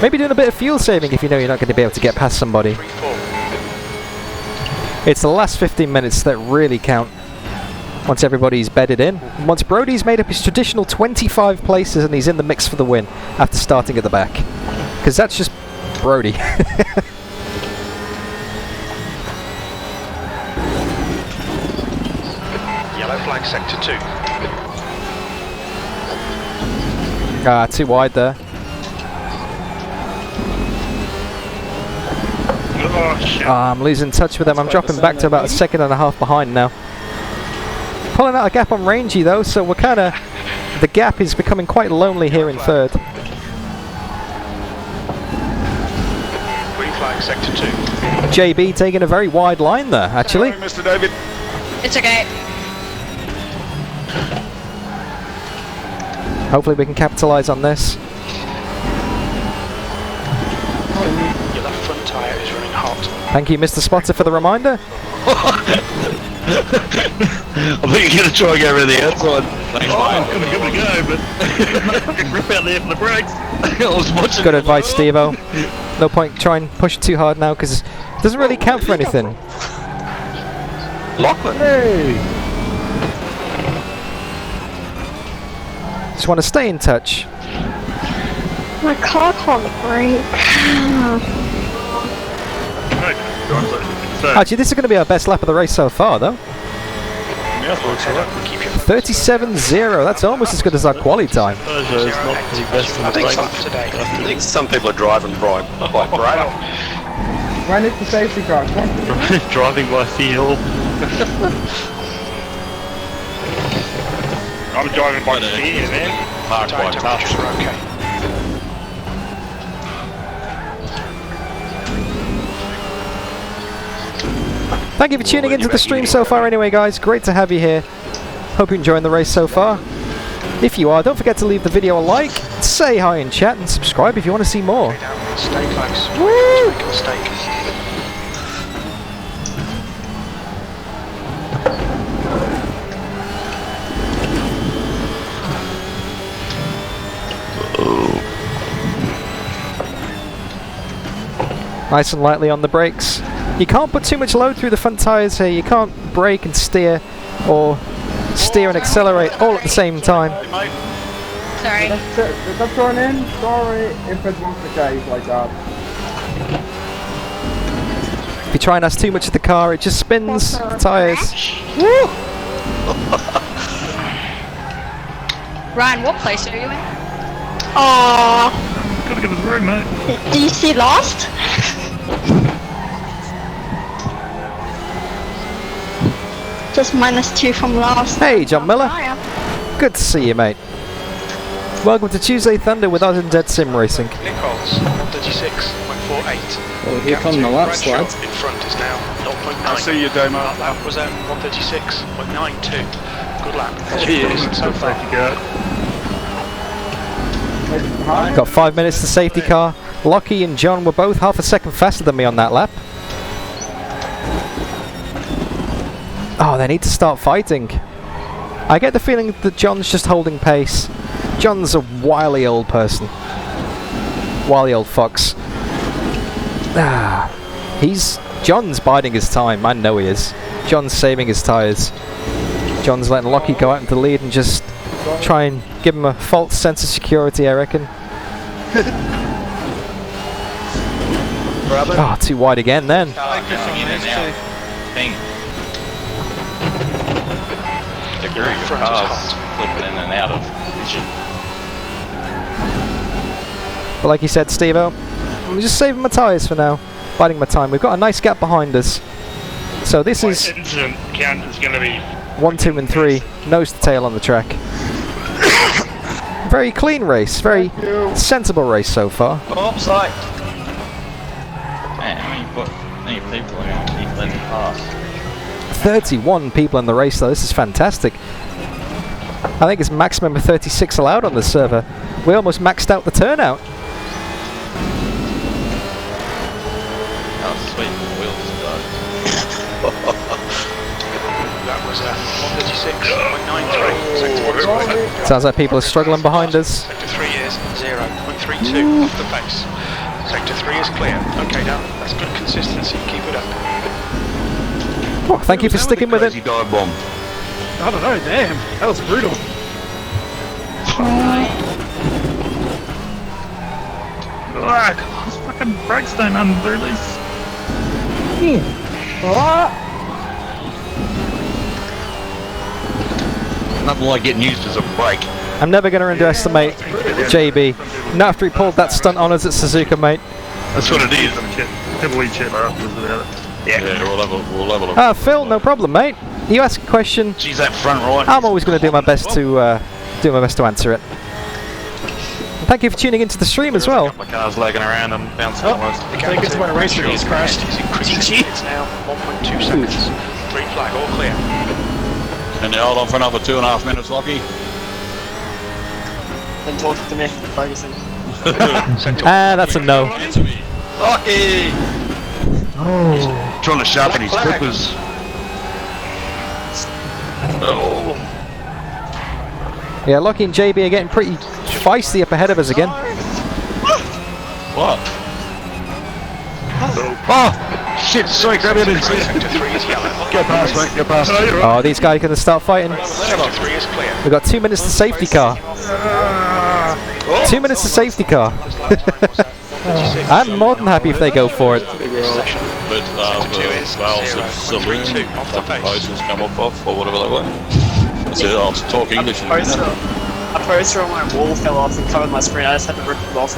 Maybe doing a bit of fuel saving if you know you're not going to be able to get past somebody. It's the last 15 minutes that really count. Once everybody's bedded in. Once Brody's made up his traditional 25 places and he's in the mix for the win after starting at the back. Because that's just Brody. Yellow flag sector 2. Too wide there. I'm losing touch with them. I'm dropping back to about a second and a half behind now. Pulling out a gap on Rangy though, so we're kind of... The gap is becoming quite lonely here in third. Green flag sector 2. JB taking a very wide line there, actually. Sorry, Mr. David. It's okay. Hopefully we can capitalise on this. Your left front tyre is running hot. Thank you, Mr. Spotter, for the reminder. I think you're going to try and get rid of the outside. I'm going to give it a go, but rip out there for the brakes. I was watching. Good advice, Steve-O. No point trying to push too hard now because it doesn't really count for anything. Lachlan. Hey! Just want to stay in touch. My car can't brake. Actually, this is going to be our best lap of the race so far, though. 37.0. That's almost as good as our quali time. I think some people are driving quite bright. When it's the safety car, come on. Driving by feel. I'm driving by fear, man. Park by touch. Okay. Thank you for tuning into the stream so far anyway, guys. Great to have you here. Hope you're enjoying the race so far. If you are, don't forget to leave the video a like, say hi in chat, and subscribe if you want to see more. Stay close. Woo! Make a mistake. Nice and lightly on the brakes. You can't put too much load through the front tyres here. You can't brake and steer, or steer and accelerate all at the same time. Sorry. That's thrown in. Sorry if it was the case like that. If you try and ask too much of the car, it just spins the tyres. Woo! Ryan, what place are you in? Aww. Gotta get this room, mate. Do you see Lost? Just -2 from Lost. Hey, John Miller. Good to see you, mate. Welcome to Tuesday Thunder with Aus-Nz Racing. Nichols, 136.48. Well, here come the lap slides. In front is now 0.9. I see you, Damo. That lap was at 136.92. Good lap. Cheers. So far. Got 5 minutes to safety car. Lockie and John were both half a second faster than me on that lap. Oh, they need to start fighting. I get the feeling that John's just holding pace. John's a wily old person. Wily old fox. John's biding his time. I know he is. John's saving his tyres. John's letting Lockie go out into the lead and just try and give him a false sense of security, I reckon. Oh, too wide again then. Cars flipping in and out of vision. But like you said, Steve-O, I'm just saving my tyres for now. Biding my time. We've got a nice gap behind us. So this is Incident count is going to be 1, 2 and 3. Nose to tail on the track. Very clean race. Very sensible race so far. Offside. Man, how many people are going to keep letting pass? 31 people in the race though. This is fantastic. I think it's maximum of 36 allowed on the server. We almost maxed out the turnout. Oh, sweet. The wheels go. That was 136.93. Sounds like people are struggling behind us. Sector 3 is 0.32 off the pace. Sector 3 is clear. Okay, now that's good consistency. Keep it up. Oh, thank you for sticking with it. Dive bomb. I don't know, damn. That was brutal. This fucking brakes don't undo these. Nothing like getting used as a brake. I'm never going to underestimate JB. Not after he pulled that stunt on us at Suzuka, mate. That's what it is. Heavily chip afterwards about it. Yeah, we'll level it. Phil, no problem, mate. You ask a question. Geez, that front right. I'm always going to do my best to answer it. And thank you for tuning into the stream as well. My car's lagging around and bouncing almost. I think it's my race release crashed. It's now 1.2 seconds. Green flag, all clear. And you hold on for another 2.5 minutes, Lockie. Then talk to me, focusing. That's a no. Lockie! Oh. Trying to sharpen his clippers. Oh. Yeah, Lockie and JB are getting pretty feisty up ahead of us again. What? Oh! Shit, sorry, grab it in. Go past, mate, go past. Oh, these guys are going to start fighting. We've got 2 minutes to safety car. 2 minutes to safety car. I'm more than happy if they go for it. But the valves of saloon fucking hoses come off, or whatever they were. So I'll talk English in a minute. A poster on my wall fell off and covered my screen. I just had to rip it off.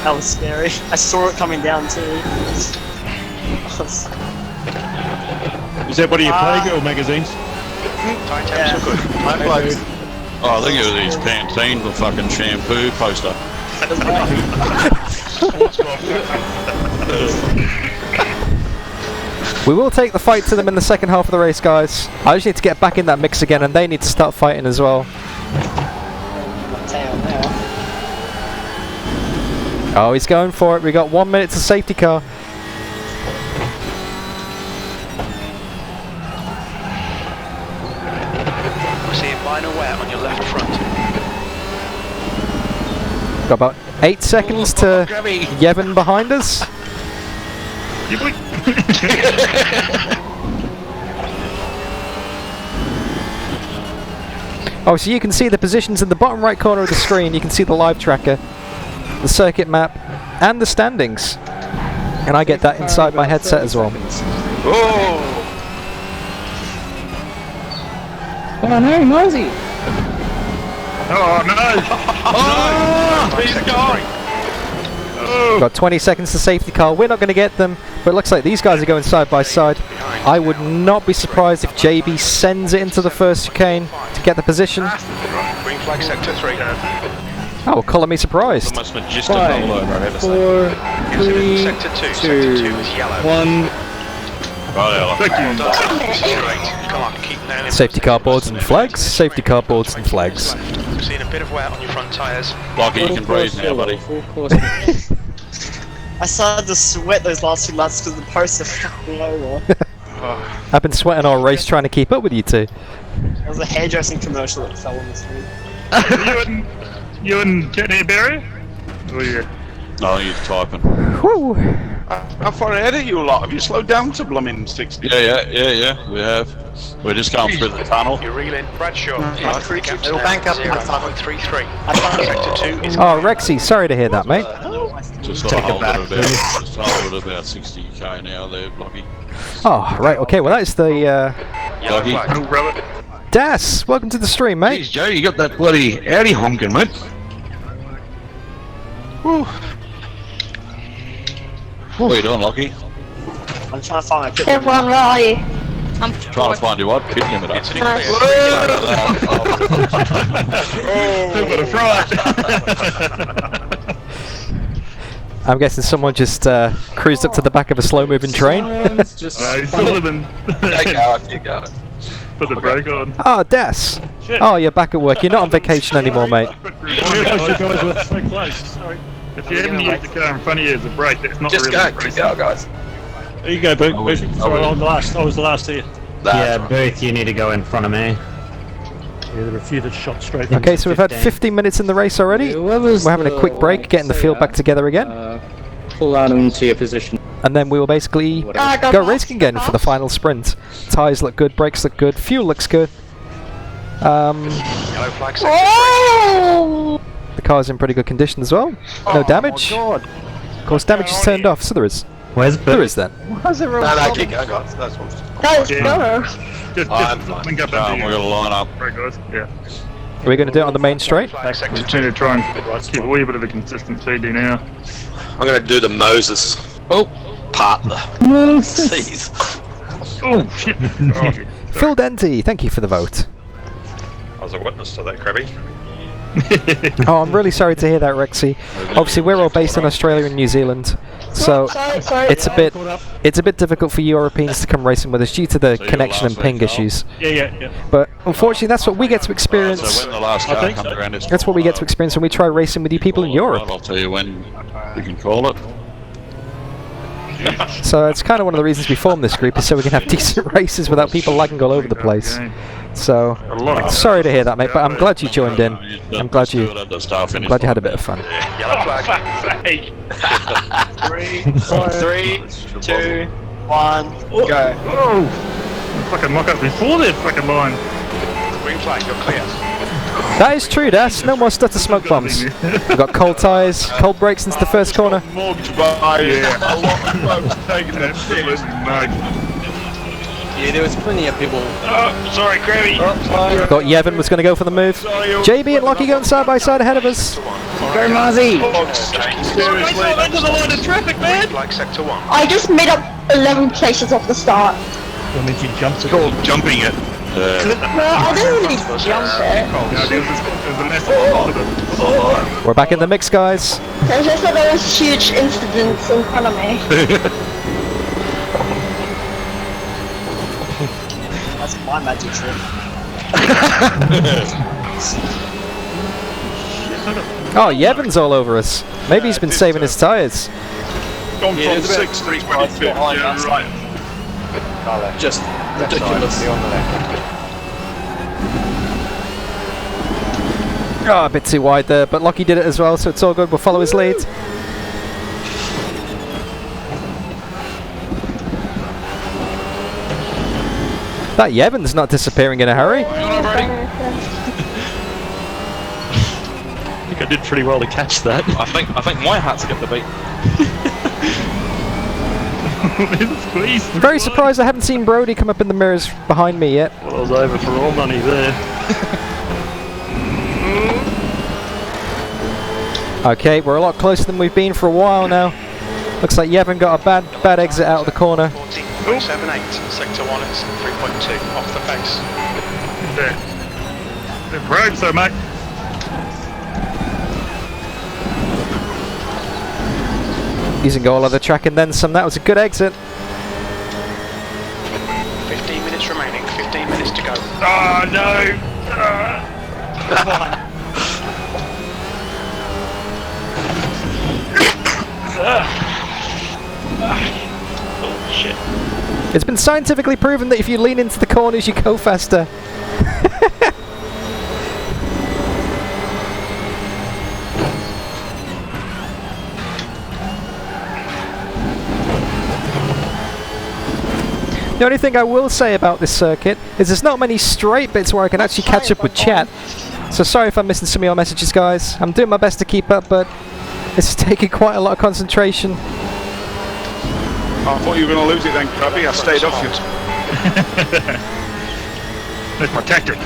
That was scary. I saw it coming down too. Is that what your Playgirl magazines? Yeah. Oh, I think it was his Pantene, the fucking shampoo poster. We will take the fight to them in the second half of the race, guys. I just need to get back in that mix again, and they need to start fighting as well. Oh, he's going for it. We got 1 minute to safety car. I see a minor wear on your left front. Got about 8 seconds to Yevon behind us. Oh, so you can see the positions in the bottom right corner of the screen. You can see the live tracker, the circuit map, and the standings. And I get that inside my headset as well. Oh! Oh no, Mosey! Oh no! Oh! He's gone! Oh. Got 20 seconds to safety car. We're not going to get them, but it looks like these guys are going side by side. I would not be surprised if JB sends it into the first chicane to get the position. Green flag sector 3. Oh, colour me surprised. Almost majestic 5, all over, I've ever 4, seen. 3, Sector 2. 2, Sector 2 is yellow. 1. Right, Ella. Well done. This is great. Come on, keep nailing Safety car boards and flags. Safety car boards and flags. We've seen a bit of wear on your front tyres. Lockie, you can breathe now, buddy. I started to sweat those last 2 laps because the posts are fucking lower. I've been sweating all race trying to keep up with you two. There was a hairdressing commercial that fell on the screen. You and getting here, Barry? Oh yeah. No, he's typing. Woo! How far ahead are you lot? Have you slowed down to blooming 60? Yeah, we have. We're just going through the tunnel. You're reeling. Bradshaw. It'll bank up in the tunnel. 5.33. Sector 2 is... Oh, Rexy, sorry to hear that, mate. Just hold it about 60k now there, Lockie. Oh, right, okay, well that is the, Lockie. Das! Welcome to the stream, mate. Jeez, Joe, you got that bloody Audi honking, mate. Whew. What are you doing, Lockie? I'm trying to find my pit. Everyone, where are you? I'm Trying to find you what? Pit limit up. I'm guessing someone just cruised up to the back of a slow-moving train. He's Sullivan. You go. Put the brake on. Oh, Das! Oh, you're back at work. You're not on vacation anymore, mate. If you haven't used the car in front of you as a brake, that's not Just really go, keep going, guys. There you go, Booth. Sorry, I was the last here. Yeah, Booth, you need to go in front of me. Yeah, there were a few that shot straight. Okay, so we've had 15 minutes in the race already. We're having a quick break, getting the field back together again. Pull out into your position. And then we will basically go racing again for the final sprint. Tyres look good, brakes look good, fuel looks good. Yellow flag sector 3. The car's in pretty good condition as well. No damage. Of course, damage is turned off, so there is. Where's There is then. Why's everyone No, keep going, guys. That's what Guys, Yeah. go. Just link up We're going to line up. Right, guys. Yeah. Are we going to do it on the main straight? Flag We sector just 2. need to try and keep a wee bit of a consistent CD now. I'm going to do the Moses. Oh, partner. Jeez. Oh, shit. Oh, Phil Denty, thank you for the vote. I was a witness to that, Krabby. Oh, I'm really sorry to hear that, Rexy. Obviously, we're all based in Australia and New Zealand, so Sorry. it's a bit difficult for Europeans to come racing with us due to the connection and ping issues. Yeah. But unfortunately, that's what we get to experience. So when the last car comes around, That's what we get to experience when we try racing with you people in Europe. I'll tell you when we can call it. So it's kind of one of the reasons we formed this group, is so we can have decent races without people lagging all over the place. So, sorry to hear that, mate, but I'm glad you joined in. I'm glad you had a bit of fun. Yellow flag. 3, 2, 1, go. Oh! Fucking lock up before that fucking line. Green flag, you're clear. That is true, Das. No more stutter smoke bombs. We've got cold tyres, cold brakes into the first corner. Mortgage buy, a lot of folks taking that shit. Yeah, there was plenty of people. Oh, sorry, Krabby. We've got Yevon was going to go for the move. JB and Lockie going side by side ahead of us. Go, Mozzie! Seriously. Into the line of traffic, man! Flag sector 1. I just made up 11 places off the start. That means you jumped it. Called jumping it. No, I didn't really jump it. We're back in the mix, guys. There's just that there was huge incidents in front of me. My magic trick. Oh, Yevon's all over us. Maybe he's been saving his tyres. Gone from 6 to 25. Yeah, right. Just ridiculously on the left. Oh, a bit too wide there, but Lockie did it as well, so it's all good. We'll follow his lead. That Yevon's not disappearing in a hurry. I think I did pretty well to catch that. I think my hat's got the beat. I'm very surprised I haven't seen Brody come up in the mirrors behind me yet. Well, I was over for all money there. Okay, we're a lot closer than we've been for a while now. Looks like Yevon got a bad exit out of the corner. 14.78, sector 1 is 3.2, off the pace. The road, so mate. Using all of the track and then some. That was a good exit. 15 minutes remaining, 15 minutes to go. Oh no! Come on. Oh shit. It's been scientifically proven that if you lean into the corners, you go faster. The only thing I will say about this circuit is there's not many straight bits where I can actually catch up with chat. So sorry if I'm missing some of your messages, guys. I'm doing my best to keep up, but it's taking quite a lot of concentration. I thought you were going to lose it then, Krabby. I stayed off you. That's my tactic.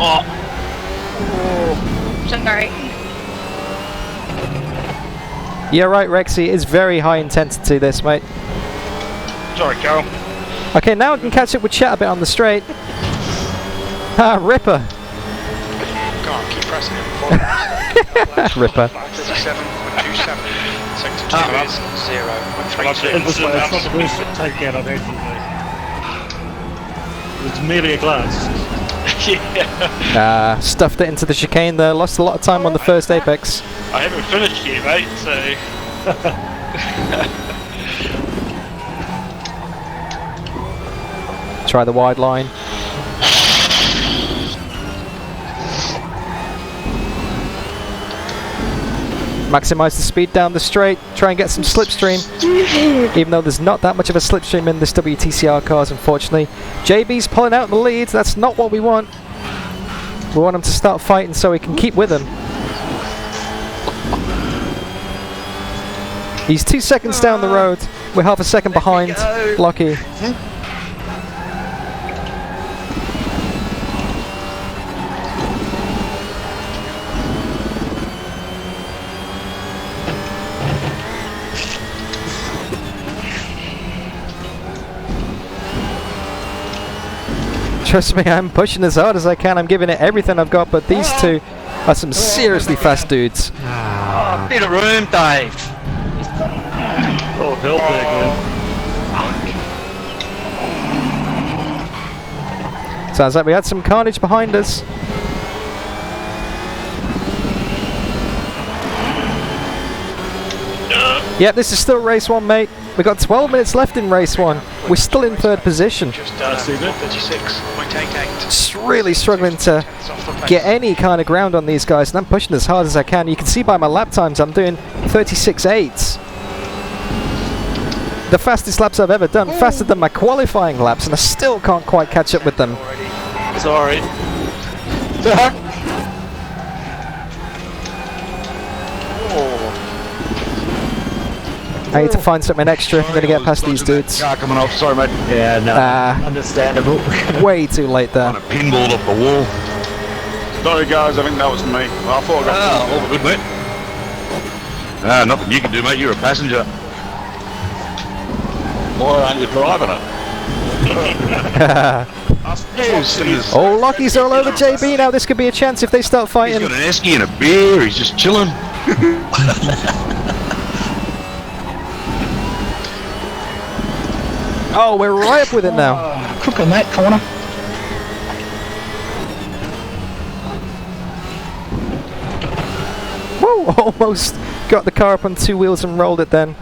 Oh. Sorry. Yeah, right, Rexy. It is very high intensity, this, mate. Sorry, Carol. Okay, now I can catch up with chat a bit on the straight. Ah, Ripper. Go on, keep pressing it. Ripper. 37.27. Sector 2 is 0.32. It's not the boost that take out, I don't think. It's merely a glance. Yeah. Stuffed it into the chicane there. Lost a lot of time on the first apex. I haven't finished yet, mate, so... Try the wide line. Maximise the speed down the straight. Try and get some slipstream. Even though there's not that much of a slipstream in this WTCR cars, unfortunately. JB's pulling out the lead. That's not what we want. We want him to start fighting so we can keep with him. He's 2 seconds down the road. We're half a second behind Lockie. Trust me, I'm pushing as hard as I can. I'm giving it everything I've got, but these two are some seriously fast dudes. Oh, bit of room, Dave. Oh, help there, Glenn. Sounds like we had some carnage behind us. Yep, this is still race 1, mate. We've got 12 minutes left in race 1. We're still in 3rd position. Just 36.88. Just really struggling to get any kind of ground on these guys, and I'm pushing as hard as I can. You can see by my lap times I'm doing 36.8. The fastest laps I've ever done, faster than my qualifying laps, and I still can't quite catch up with them. Sorry. I need to find something extra if I'm going to get past these dudes. Car coming off, sorry mate. Yeah, no, understandable. Way too late there. Kind of pinballed off the wall. Sorry guys, I think that was me. I thought I got all good, mate. Nothing you can do, mate. You're a passenger. Why aren't you driving it? Oh, Lockie's all over JB now. This could be a chance if they start fighting. He's got an esky and a beer. He's just chilling. Oh, we're right up with it now. Crook on that corner. Whoa, almost got the car up on two wheels and rolled it then.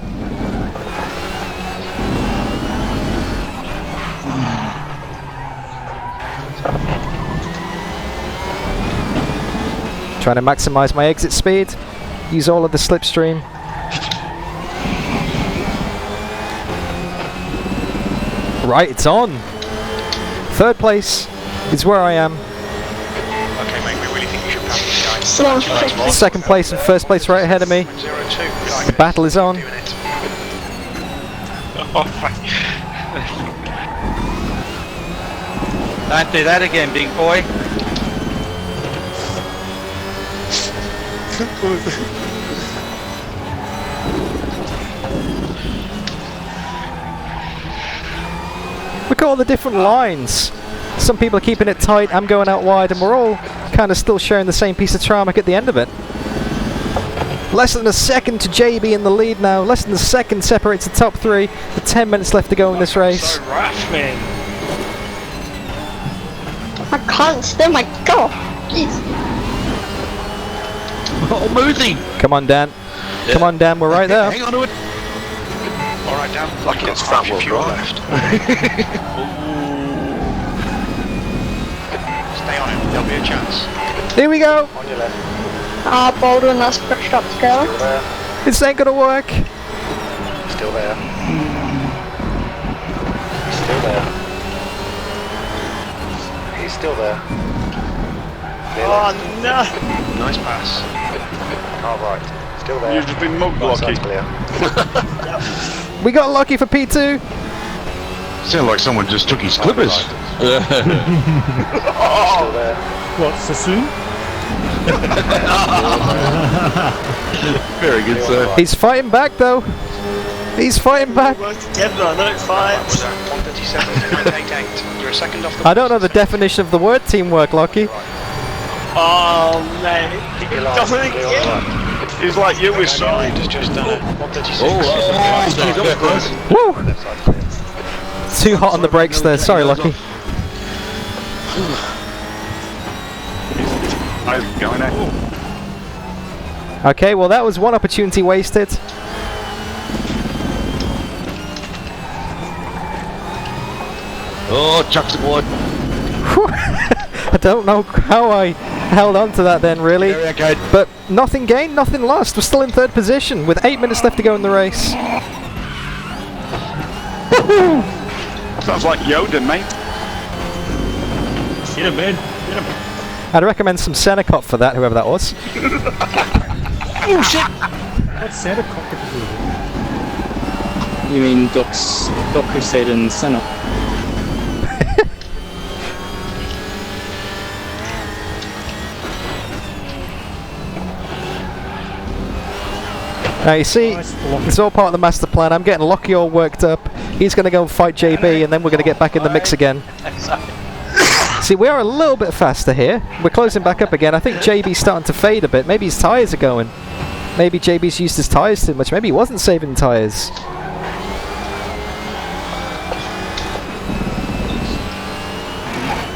Trying to maximize my exit speed. Use all of the slipstream. Right, it's on. Third place is where I am. Okay, mate, we really think you should pass these guys. Second place and first place right ahead of me. The battle is on. Don't do that again, big boy. Look at all the different lines. Some people are keeping it tight, I'm going out wide, and we're all kind of still sharing the same piece of tarmac at the end of it. Less than a second to JB in the lead now. Less than a second separates the top three. With 10 minutes left to go in this race. So rough, man. I can't stand my car. Jeez. Oh, moving. Come on, Dan. Yeah. Come on, Dan. We're right there. Hang on to it. All right, Dan. Like it's front wheel drive. Left. Stay on it. There'll be a chance. Here we go. On your left. Boulder and us pushed up together. Still there. This ain't gonna work. Still there. Still there. He's still there. Oh no! Nice pass. All right. Still there. You've just been mugged, Lucky. Clear. We got lucky for P2. Sound like someone just took his clippers. Still there. What, Sassoon? Very good, sir. He's fighting back, though. He's fighting back. Together, I know it's fine. Was that 137.988? You're a second off the. I don't know the definition of the word teamwork, Lucky. Oh, mate. Keep your line. Dominic, Clear on yeah. the right. He's like you with Behind sign. has just done it. 136. Woo! Too hot on the brakes there. Sorry, Lucky. Going at. Okay, well that was one opportunity wasted. Oh, chucks it wide. I don't know how I held on to that then, really. Okay. But nothing gained, nothing lost. We're still in third position with 8 minutes left to go in the race. Sounds like Yoda, mate. Hit him, man. Hit him. I'd recommend some Senecop for that, whoever that was. Oh shit! What's Santa Cocker to do? You mean Doc Crusade and Senna? Now you see, it's all part of the master plan. I'm getting Lockie all worked up. He's going to go and fight JB, and then we're going to get back in the mix again. See, we are a little bit faster here. We're closing back up again. I think JB's starting to fade a bit. Maybe his tyres are going. Maybe JB's used his tyres too much. Maybe he wasn't saving tyres.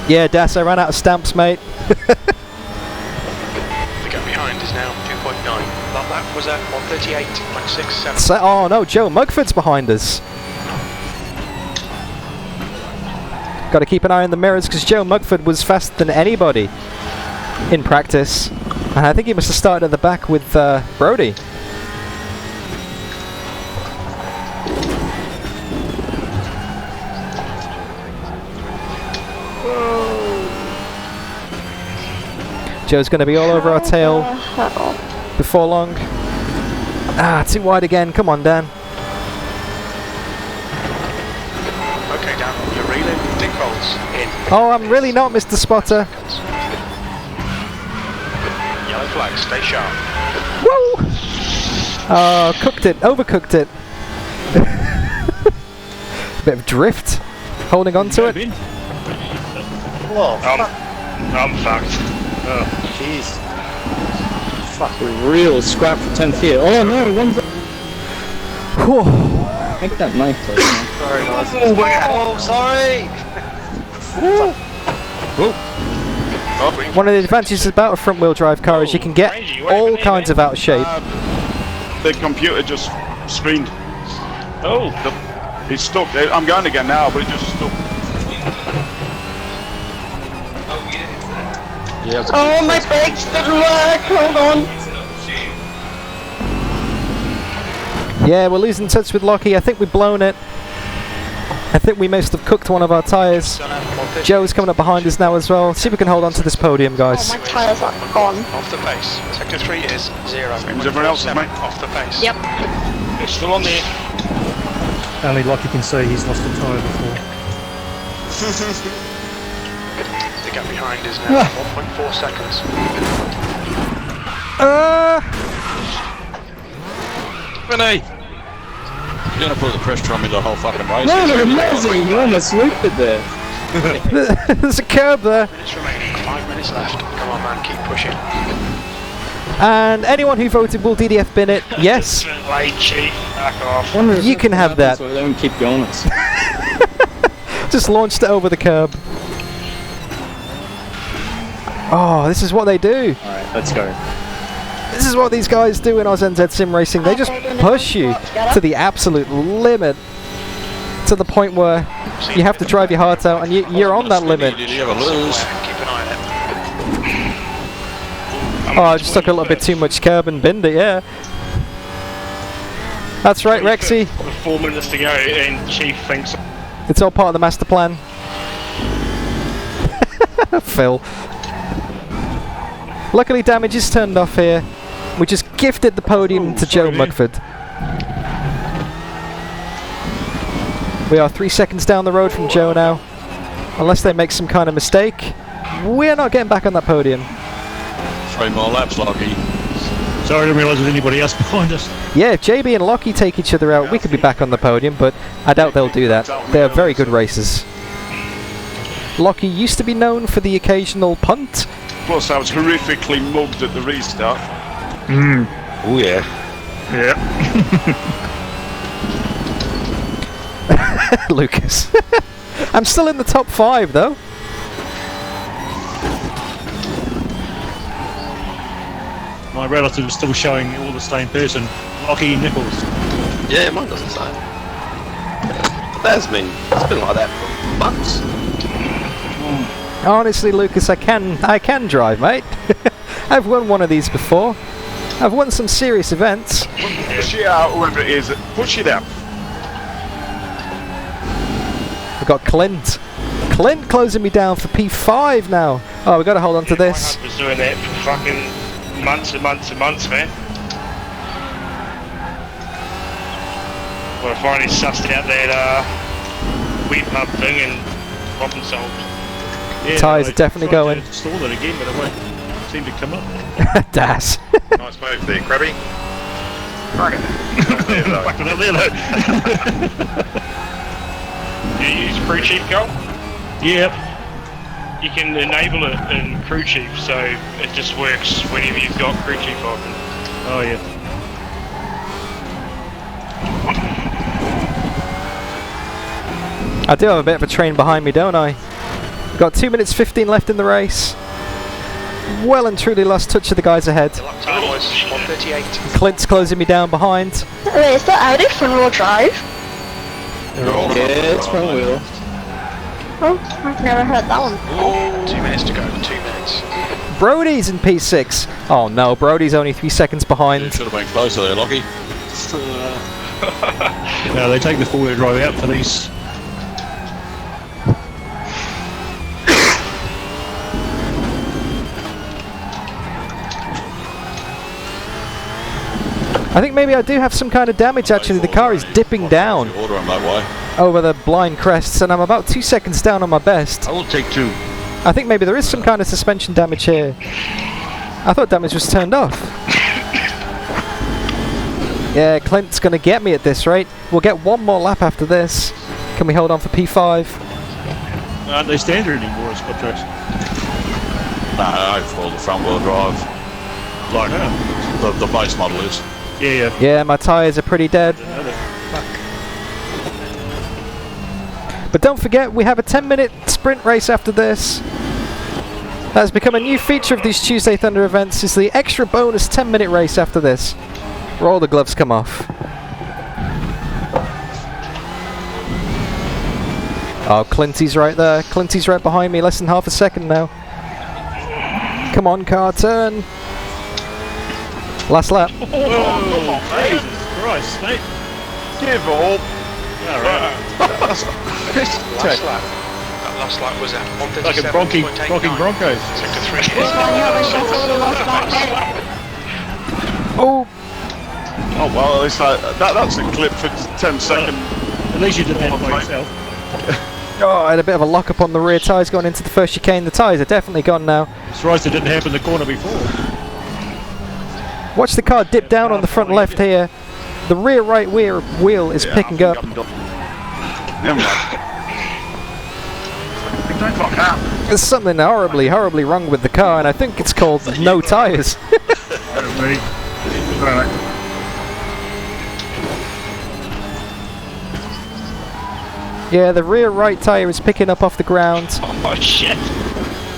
Yeah, Das, I ran out of stamps, mate. The gap behind is now 2.9. That lap was at 138.67. So, oh no, Joe Mugford's behind us. Got to keep an eye on the mirrors because Joe Mugford was faster than anybody in practice. And I think he must have started at the back with Brody. Joe's going to be all over our tail before long. Ah, too wide again. Come on, Dan. Okay, Dan, you're reeling. Dick rolls in. Oh, I'm really not, Mr. Spotter. Yellow flag, stay sharp. Woo! Oh, cooked it. Overcooked it. Bit of drift. Holding on to it. Whoa, I'm fucked. Oh, jeez. Fucking real scrap for 10th here. Oh no, one. Make that knife, please. Man. Sorry, guys. Oh, sorry! One of the advantages about a front wheel drive car is you can get all kinds of out of shape. The computer just screened. Oh! It's stuck. I'm going again now, but it just stuck. Oh, my brakes didn't work. Hold on. Yeah, we're losing touch with Lockie. I think we've blown it. I think we must have cooked one of our tyres. Joe's coming up behind us now as well. See if we can hold on to this podium, guys. Oh, my tyres are gone. Off the pace. Sector 3 is 0. Everyone else is, mate. Off the pace. Yep. It's still on there. Only Lockie can say he's lost a tyre before. The gap behind is now 1.4 seconds. Vinny! You're gonna put the pressure on me the whole fucking race. No, amazing! You almost looped it there. There's a curb there. Minutes remaining. 5 minutes left. Come on, man. Keep pushing. And anyone who voted will DDF bin it? Yes. Late, cheap. Back off. You can have that. So we don't keep going. Just launched it over the curb. Oh, this is what they do. Alright, let's go. This is what these guys do in Aus-Nz Sim Racing. They just push you to the absolute limit, to the point where you have to drive your heart out, and you're on that limit. Oh, I just took a little bit too much curb and binned it, yeah. That's right, Rexy. 4 minutes to go, and Chief thinks... It's all part of the master plan. Phil. Luckily, damage is turned off here. We just gifted the podium to Joe Mugford. We are 3 seconds down the road from Joe now. Unless they make some kind of mistake, we're not getting back on that podium. 3 more laps, Lockie. Sorry, I didn't realise there was anybody else behind us. Yeah, if JB and Lockie take each other out, we could be back on the podium, but I doubt they'll do that. They are very good racers. Lockie used to be known for the occasional punt. Plus, I was horrifically mugged at the restart. Oh yeah. Yeah. Lucas. I'm still in the top 5 though. My relative is still showing all the same person, Lockie Nichols. Yeah, mine doesn't say. It's been like that for months. Honestly, Lucas, I can drive, mate. I've won one of these before. I've won some serious events. Push it out, whoever it is. Push it out. We've got Clint. Clint closing me down for P5 now. Oh, we've got to hold on to this. I was doing that for fucking months and months and months, man. Well, I finally sussed out that weed pub thing and problem solved. Yeah, Tyres are definitely going. To install it again, but it won't seem to come up. Das. Nice move there, Krabby. Back to that there, Do you use crew chief, Cole? Yep. You can enable it in crew chief, so it just works whenever you've got crew chief open. Oh yeah. I do have a bit of a train behind me, don't I? Got 2 minutes 15 left in the race. Well and truly lost touch of the guys ahead. Time was 1:38. Clint's closing me down behind. Wait, is that Audi front wheel drive? Yeah, it's front wheel. Oh, I've never heard that one. 2 minutes to go. 2 minutes. Brody's in P6. Oh no, Brody's only 3 seconds behind. Should have been closer there, Lockie. No, they take the four-wheel drive out for these. I think maybe I do have some kind of damage actually. The car is dipping down Order on that way. over the blind crests and I'm about 2 seconds down on my best. I will take 2. I think maybe there is some kind of suspension damage here. I thought damage was turned off. Yeah, Clint's going to get me at this rate. We'll get one more lap after this. Can we hold on for P5? Aren't they standard anymore as Scott tracks? No, for the front wheel drive. Like the base model is. Yeah. Yeah, my tyres are pretty dead. But don't forget, we have a 10-minute sprint race after this. That has become a new feature of these Tuesday Thunder events, is the extra bonus 10-minute race after this, where all the gloves come off. Oh, Clinty's right there. Clinty's right behind me, less than half a second now. Come on, car, turn. Last lap. Whoa, Jesus Christ, mate. Give up. Alright. That last lap was at 137.89. Like a bronking Broncos. Sector 3 Oh. Oh well, at least that's a clip for 10 seconds. At least you did that by yourself. Oh, I had a bit of a lock-up on the rear tyres going into the first chicane. The tyres are definitely gone now. Surprised it didn't happen in the corner before. Watch the car dip down on the front left here. The rear right wheel is picking up. There's something horribly wrong with the car, and I think it's called no tyres. Yeah, the rear right tyre is picking up off the ground. Oh shit!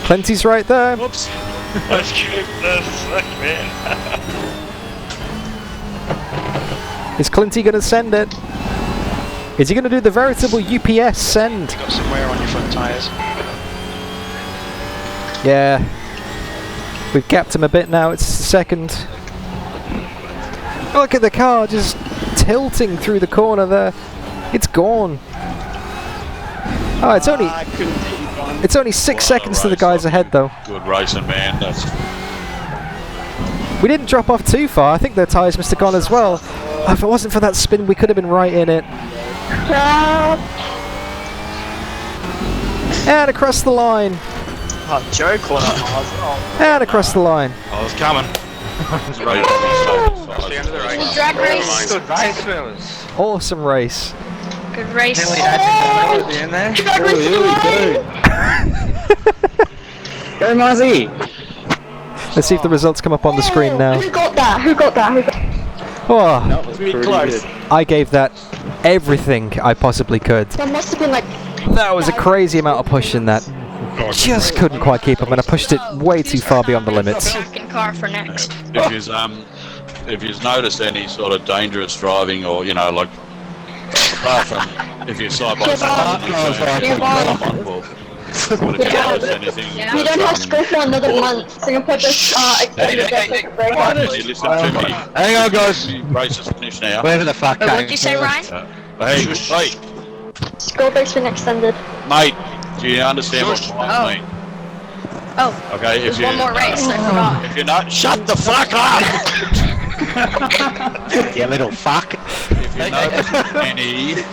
Clinty's right there. Whoops. Let's keep this, man. Is Clinty going to send it? Is he going to do the veritable UPS send? You got some wear on your front tyres. Yeah. We've gapped him a bit now, it's the second. Look at the car just tilting through the corner there. It's gone. Oh, it's only 6 seconds to the guys ahead though. Good racing, man. We didn't drop off too far. I think their tyres must have gone as well. Oh, if it wasn't for that spin, we could have been right in it. And across the line. Oh, Joe caught up. And across the line. I was coming. Drag race. Good race, fellas. Awesome race. Good race. Nearly had to in there. Go, Muzzy! Let's see if the results come up on the screen now. Who got that? Who got that? Oh, That was pretty close. I gave that everything I possibly could. There must have been like... That was a crazy amount of push in that. Just couldn't quite keep up, and I pushed it way too far beyond the limits. Second car for next. If you've noticed any sort of dangerous driving, or like apart from if you're side by side, but if you notice anything, We don't have school for another month. Singapore just extended their break. you listen to me. Hang on, guys. Race is finished now. Wherever the fuck What did you say, Ryan? Hey, School break's been extended. mate, do you understand what I mean? Oh. Okay, There's one more race, I forgot. If you're not, shut the fuck up! You little fuck. If you notice any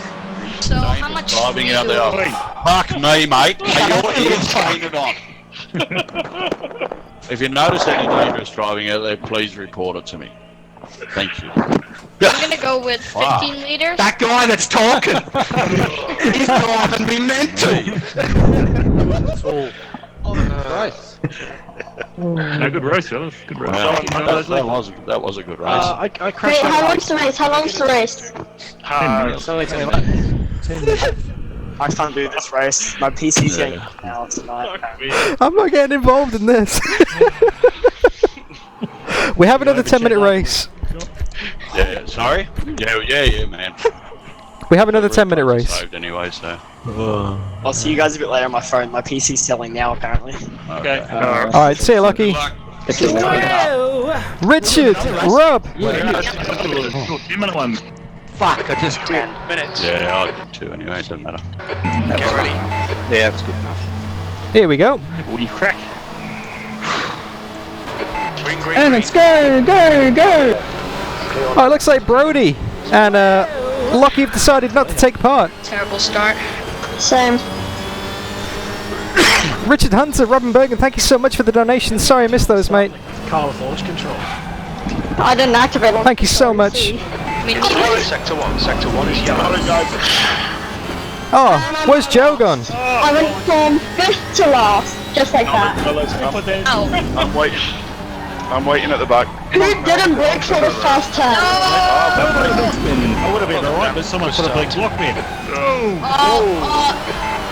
So how much driving out do there, fuck me, mate. Are your ears painted on? If you notice any dangerous driving out there, please report it to me. Thank you. I'm gonna go with 15 liters. That guy that's talking. He's driving me mental. Nice. No, good race, fellas. Good race. Wow, that was a good race. I Wait, crashed how long's the race? How long's the race? It's only 10 minutes. I can't do this race. My PC's getting out tonight. I'm not getting involved in this. We have another 10-minute race. Yeah, sorry? Yeah, man. We have another 10-minute race. Saved anyway, so. I'll see you guys a bit later on my phone. My PC's selling now, apparently. Okay. Alright, see you, Lucky. Richard, Rob. Fuck, I just 10 minutes. Yeah, I did too anyway, it doesn't matter. Get ready. Yeah, that's good enough. Here we go. Woody crack. Green, green, And green. it's go! Oh, it looks like Brody and Lucky have decided not to take part. Terrible start. Same. Richard Hunter, Robin Bergen, thank you so much for the donation. Sorry I missed those, mate. Car with launch control. I didn't activate it. Thank you so much. Me Sector 1. Sector 1 is yellow. Oh, where's Joe gone? I went from 5th to last, just like that. I'm waiting at the back. Who didn't brake for the first turn? I would have been alright, but someone could have blocked me.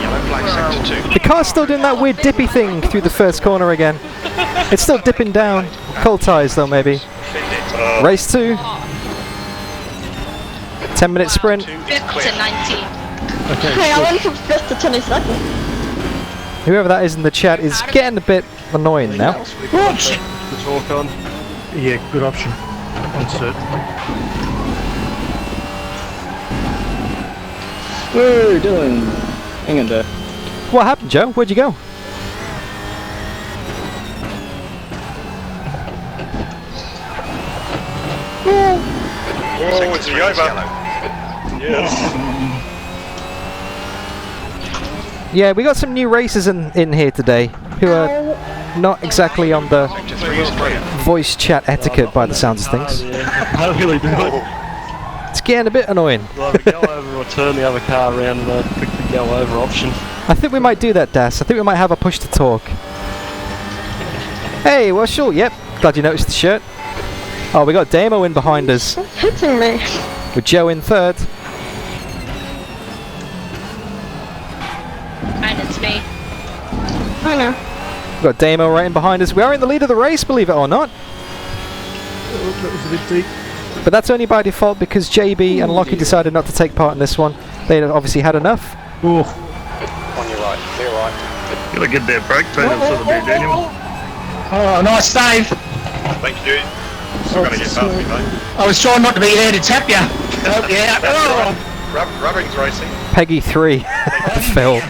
Yellow flag sector 2. The car's still doing that weird dippy thing through the first corner again. It's still dipping down. Cold tyres though, maybe. Race 2. 10-minute sprint. 5th to 19. Okay, Hey, I went from 5th to 22nd. whoever that is in the chat is getting a bit annoying now. The talk on. Yeah, good option. Insert. Whoa, Dylan. Hang on there. What happened, Joe? Where'd you go? Oh, it's the over. Yes. Yeah, we got some new racers in here today who are not exactly on the voice chat etiquette by the sounds of things. I really do. It's getting a bit annoying. Either go over or turn the other car around and pick the go over option. I think we might do that, Das. I think we might have a push to talk. Hey, Washel. Yep. Glad you noticed the shirt. Oh, we got Damo in behind us. Hitting me. With Joe in third. And it's me. I know. We've got Damo right in behind us. We are in the lead of the race, believe it or not. That was a bit deep. But that's only by default because JB and Lockie decided not to take part in this one. They obviously had enough. Ooh. On your right, clear right. Gotta get that brake pedal to the big Daniel. Oh, nice save. Thank you. Still gonna get past me, mate. I was trying not to be there to tap you. Oh, yeah. Oh. Rubbing's racing. Peggy 3. Phil.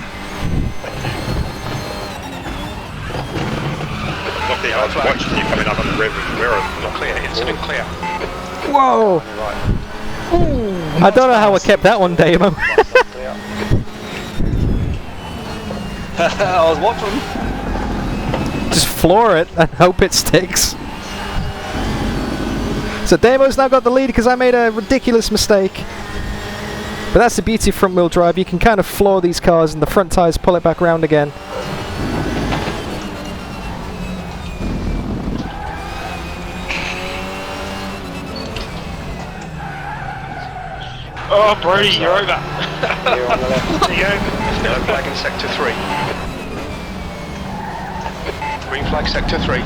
Lucky, I was watching you coming up on the rev mirror. Clear, incident clear. Whoa! I don't know how I kept that one, Damo. I was watching. Just floor it and hope it sticks. So Damo's now got the lead because I made a ridiculous mistake. But that's the beauty of front wheel drive. You can kind of floor these cars and the front tyres pull it back round again. Oh, Brody, you're over. You're on the left. There you go. Yellow flag in sector 3. Green flag sector 3.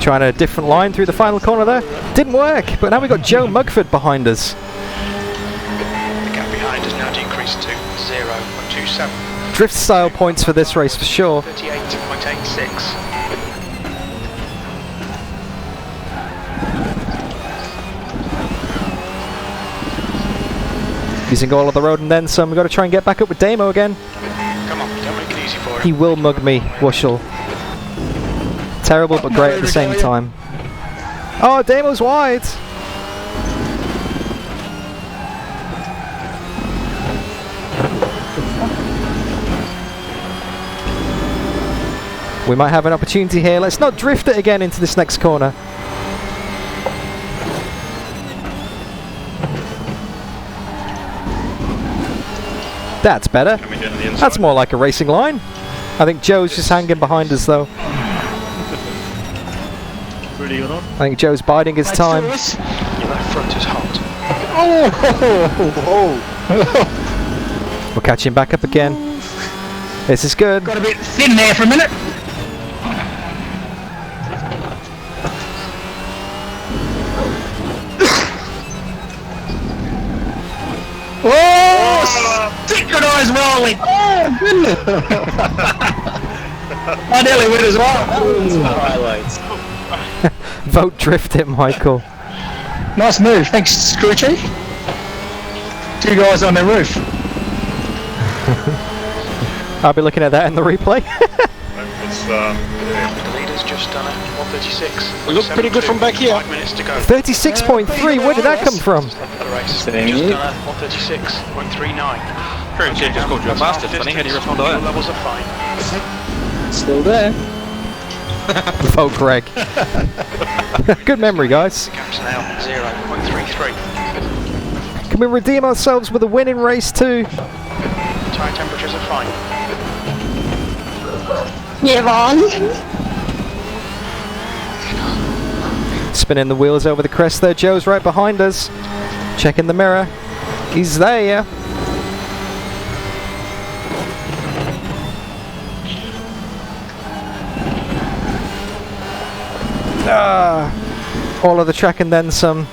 Trying a different line through the final corner there. Didn't work, but now we've got Joe Mugford behind us. The gap behind has now decreased to 0.27. Drift style points for this race for sure. 38.86. Using all of the road and then some. We've got to try and get back up with Damo again. Come on, don't make it easy for him. He will mug me, Wushel. Terrible but great at the same time. Oh, Damo's wide! We might have an opportunity here. Let's not drift it again into this next corner. That's better. That's more like a racing line. I think Joe's just hanging behind us though. Ready or not? I think Joe's biding his time. Your left front is hot. We're catching back up again. This is good. Got a bit thin there for a minute. Oh, synchronized rolling. Oh, goodness. I nearly win as well. Highlights. Vote drift it, Michael. Nice move. Thanks, Screw Chief. 2 guys on the roof. I'll be looking at that in the replay. The leader's just done a 136. We look pretty good from back here. 5 minutes to go. 36.3, where did that come from? The race. Just done a 136.39. Crew Chief just called you a bastard, funny. How do you respond to that? Levels are fine. Still there. Vote Greg. Good memory, guys. The gap's now 0.33. Can we redeem ourselves with a win in race 2? Tyre temperatures are fine. Yeah, Vaughn. Spinning the wheels over the crest there. Joe's right behind us. Checking the mirror. He's there. All of the track and then some.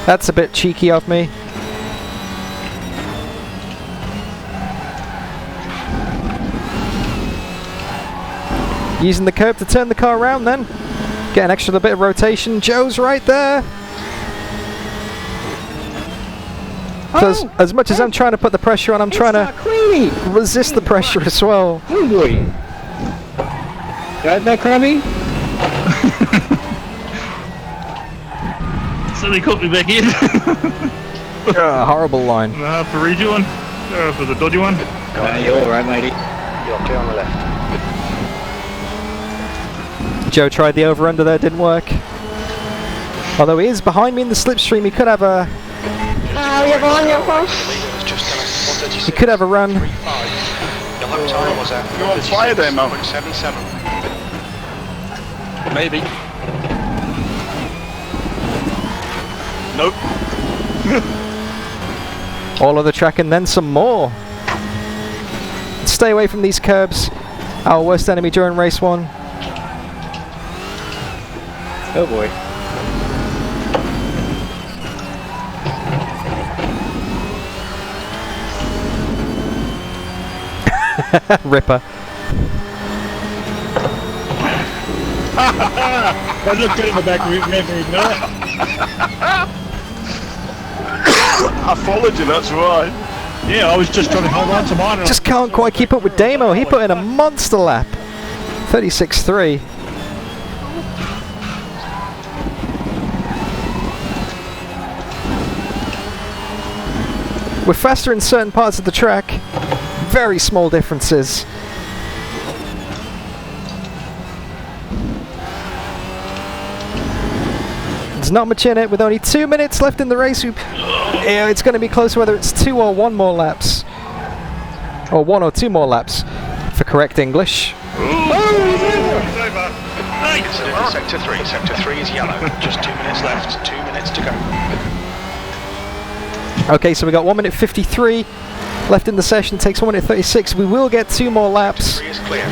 That's a bit cheeky of me. Using the curb to turn the car around then. Get an extra bit of rotation. Joe's right there. So as much as I'm trying to put the pressure on, I'm trying to resist the pressure as well. Oh boy. Got that, Krabby? So they caught me back in. Horrible line. I have to redo one. For the dodgy one. You're alright, matey. You're clear on the left. Joe tried the over-under there, didn't work. Although he is behind me in the slipstream, he could have a... You're Vaughn, you're Vaughn. He could have a run. Your lap time was at You're on fire there, Mo. 1.77. Maybe. Nope. All of the track and then some more. Stay away from these curbs. Our worst enemy during race 1. Oh boy. Ripper. I looked good in the back memory, no? I followed you, that's why. Yeah, I was just trying to hold on to mine. Just can't quite keep up with Damo. He put in a monster lap. 36.3. We're faster in certain parts of the track. Very small differences. There's not much in it with only 2 minutes left in the race. Yeah, it's going to be close whether it's 2 or 1 more laps. Or 1 or 2 more laps for correct English. Sector 3. Sector 3 is yellow. Just 2 minutes left. 2 minutes to go. Okay, so we got 1 minute 53 left in the session. It takes 1 minute 36. We will get 2 more laps. Sector 3 is clear.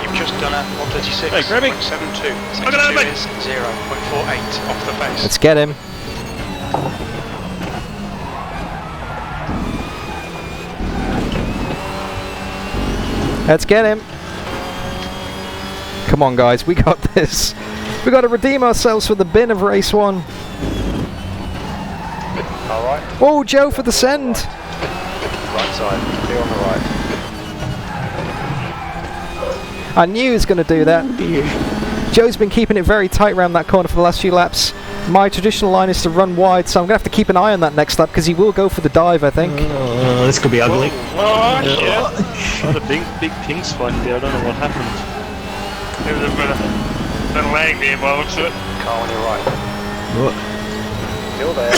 You've just done a 136.72. Hey, Grammy. Sector 2 at is 0.48 off the face. Let's get him. Let's get him. Come on, guys. We got this. We got to redeem ourselves for the bin of race 1. Alright. Oh, Joe for the send. Right side. Clear on the right. I knew he was going to do that. Joe's been keeping it very tight around that corner for the last few laps. My traditional line is to run wide, so I'm going to have to keep an eye on that next lap because he will go for the dive, I think. This could be ugly. Oh, yeah. Not a big pink spot there. I don't know what happened. There was a bit of lag there by the looks of it. Car on your right. What? Still there.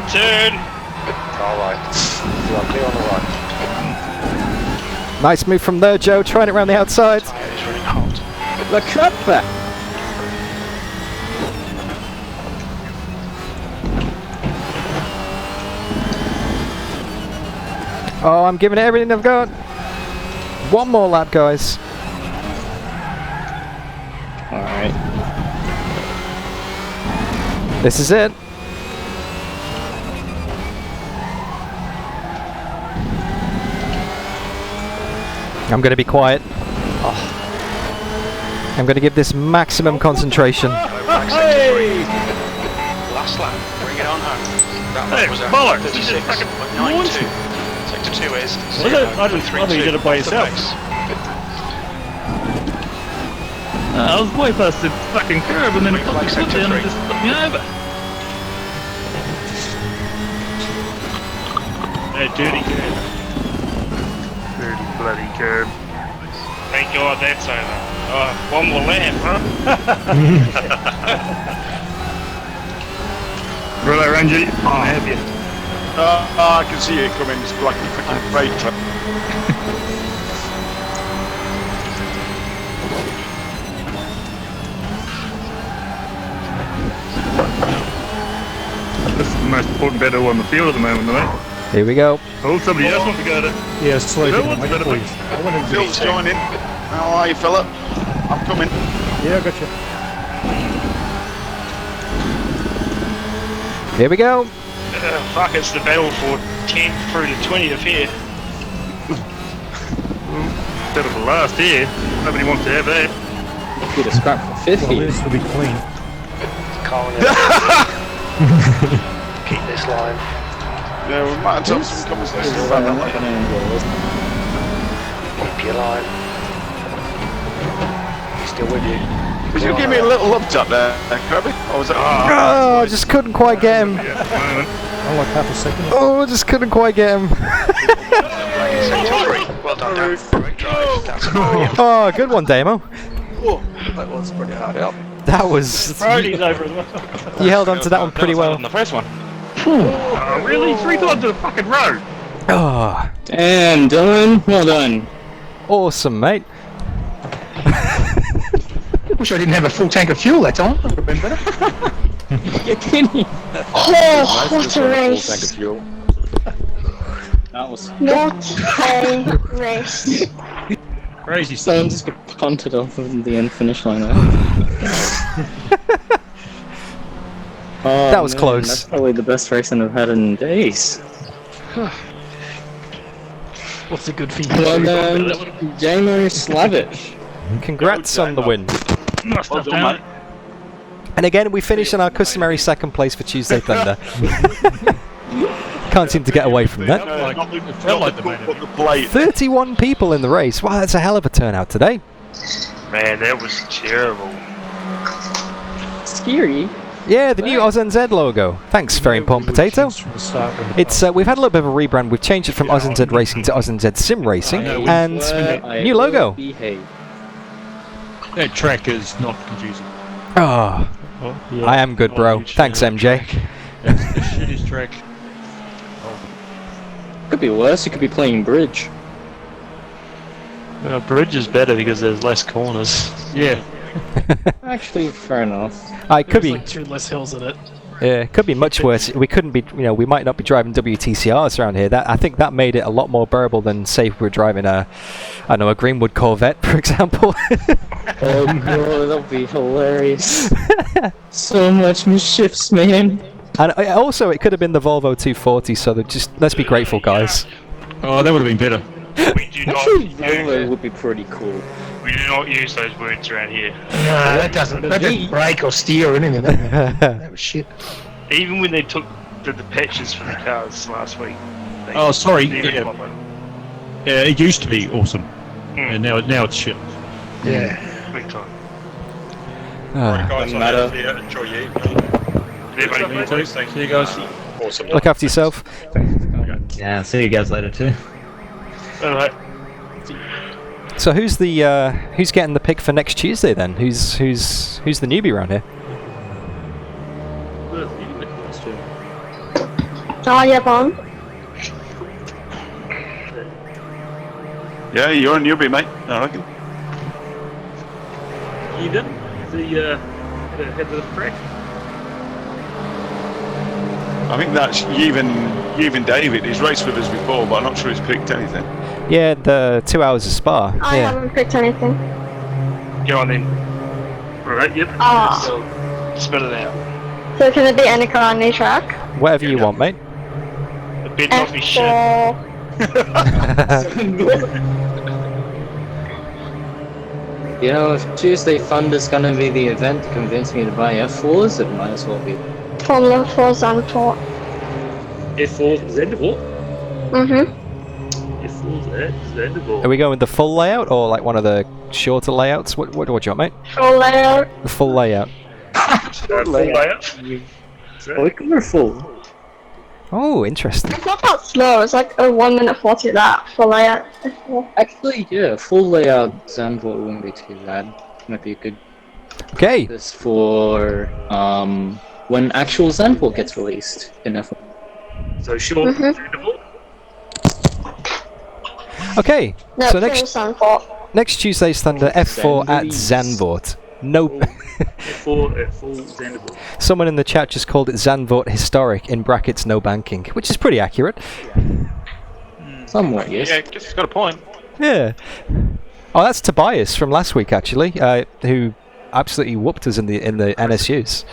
Turn! Car right. You are clear on the right. Nice move from there, Joe. Trying it around the outside. Tyre is running hot. Look up there. Oh, I'm giving it everything I've got. 1 more lap, guys. Alright. This is it. I'm going to be quiet. I'm going to give this maximum concentration. Hey! Last lap. Bring it on home. That lap was at 36.92. Sector 2 is 0.32. You did it by yourself. I was way past the fucking curb and then it fucking put down and just put me over. Dirty curb. Dirty bloody curb. Thank God that's over. Oh, 1 more lap, huh? Right, Rangy. I have you. I can see it coming. It's like a freaking freight truck. This is the most important battle on the field at the moment, mate. Here we go. Oh, somebody else wants to go there. Yeah, slow Who down, wants mate, to go please. there? Phil's joining. How are you, fella? I'm coming. Yeah, I got you. Here we go. Fuck, it's the battle for 10th through to 20th here. Bit of a last here. Nobody wants to have that. Get a scrap for 5th Well, here. this will be clean. Calling it. Keep this line. Yeah, we might have some conversations about that later. Keep your line. He's still with you. Did you give me a little up tap there, Kirby? Or was it? Oh, I just couldn't quite get him. Oh, like half a second. Oh, I just couldn't quite get him. Well done, Dan. Great drive. That's Oh, good one, Damo. That was pretty hard out. That was. Brody's over as well. You held on to that one pretty well. On the first one. Oh, really? 3 times in a fucking row? Oh, Damn, Dylan. Well done. awesome, mate. Wish I didn't have a full tank of fuel that time. That would have been better. You're kidding. Oh, what a race. That was... What a race. Crazy Someone just got punted off of the end finish line. Oh, That was man, close. That's probably the best racing I've had in days. What's a good feat? Well done, Damo Slavic. Congrats on the win. Nice stuff, Dan. And again, we finished in our customary second place for Tuesday Thunder. Can't seem to get away from that. It felt like the main event. 31 people in the race. Wow, that's a hell of a turnout today. Man, that was terrible. Scary. Yeah, the new Aus-Nz logo. Thanks, very important potato. It's we've had a little bit of a rebrand. We've changed it from Aus-Nz Racing to Aus-Nz Sim Racing, and new logo. That track is not confusing. Oh, I am good, bro. Thanks, MJ. It's the shittiest track. Could be worse. You could be playing bridge. Bridge is better because there's less corners. Yeah. Actually, fair enough. I could be. Like 2 less hills in it. Yeah, it could be much worse. We couldn't be. We might not be driving WTCRs around here. I think that made it a lot more bearable than, say, if we were driving a Greenwood Corvette, for example. Oh no, that'll be hilarious. So much mischiefs, man. And also, it could have been the Volvo 240. So let's be grateful, guys. Oh, that would have been better. We do not Actually, Volvo would be pretty cool. we do not use those words around here. No, that didn't break or steer or anything. That was shit. Even when they took the patches for the cars last week. Oh, sorry. they Yeah. pop it. It used to be awesome, and now it's shit. Yeah. Big time. Ah. Doesn't matter. Enjoy your Everybody, See you guys. Awesome. Look after yourself. Yeah, see you guys later too. alright. So who's getting the pick for next Tuesday then? Who's the newbie around here? Bon. Yeah, you're a newbie, mate. I reckon. Even? The head of the track? I think that's Yevon David. He's raced with us before, but I'm not sure he's picked anything. Yeah, the 2 hours of Spa. I Yeah. haven't picked anything. Go on then. Alright, yep. Ah. So, spit it out. So can it be any car on any track? Whatever you want, mate. The bed not be shit. You know, if Tuesday Thunder's gonna be the event to convince me to buy F4s, it might as well be. Formula 4 Zandvoort. F4 Zandvoort? Mm-hmm. F4 Zandvoort. Are we going with the full layout or like one of the shorter layouts? What do you want, mate? Full layout. The full layout. Full layout? Or full. Oh, interesting. It's not that slow, it's like a 1 minute 40 that full layout. Actually, yeah, full layout Zandvoort wouldn't be too bad. Might be a good Okay. this for when actual Zandvoort gets released in F1. So Sean, Zandvoort. Okay, No, so Zandvoort. next Tuesday's Thunder F4 at Zandvoort. No. F4 Zandvoort. Someone in the chat just called it Zandvoort Historic, in brackets no banking, which is pretty accurate. Somewhat, yes. Yeah, I guess he's got a point. Yeah. Oh, that's Tobias from last week, actually, who absolutely whooped us in the NSUs.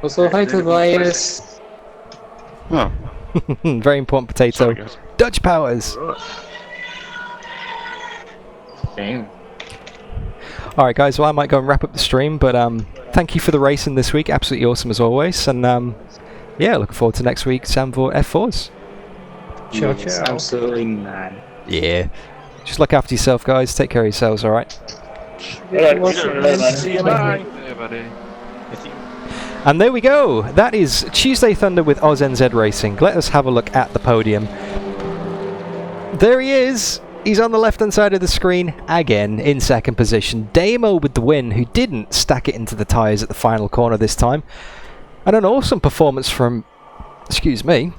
Also, hi Tobias. Oh. Very important potato. Sorry, Dutch powers. Dang. Alright guys, well I might go and wrap up the stream, but thank you for the racing this week, absolutely awesome as always, and yeah, looking forward to next week's Zandvoort F4s. Ciao, ciao. Absolutely mad. Yeah. Just look after yourself guys, take care of yourselves, alright? See you, bye. And there we go, that is Tuesday Thunder with Aus-Nz Racing. Let us have a look at the podium. There he is! He's on the left-hand side of the screen, again, in second position. Damo with the win, who didn't stack it into the tyres at the final corner this time. And an awesome performance from, excuse me,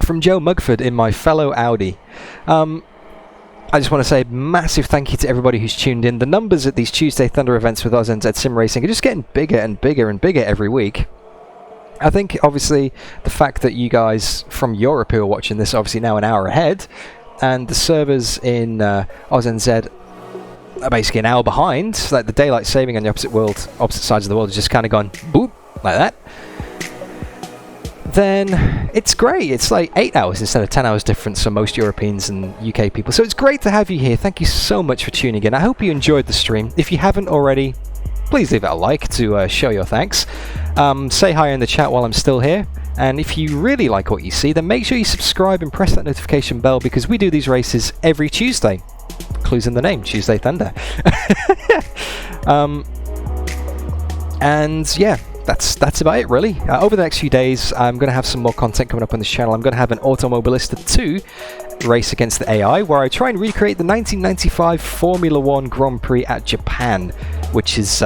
from Joe Mugford in my fellow Audi. I just want to say a massive thank you to everybody who's tuned in. The numbers at these Tuesday Thunder events with Aus-Nz Sim Racing are just getting bigger and bigger and bigger every week. I think, obviously, the fact that you guys from Europe who are watching this, obviously now an hour ahead, and the servers in Aus-Nz are basically an hour behind, like the daylight saving on the opposite sides of the world has just kind of gone boop, like that. Then it's great. It's like 8 hours instead of 10 hours difference for most Europeans and UK people. So it's great to have you here. Thank you so much for tuning in. I hope you enjoyed the stream. If you haven't already, please leave it a like to show your thanks. Say hi in the chat while I'm still here. And if you really like what you see, then make sure you subscribe and press that notification bell, because we do these races every Tuesday. Clues in the name, Tuesday Thunder. And yeah, that's about it really. Over the next few days, I'm going to have some more content coming up on this channel. I'm going to have an Automobilista 2 race against the AI, where I try and recreate the 1995 Formula 1 Grand Prix at Japan, which is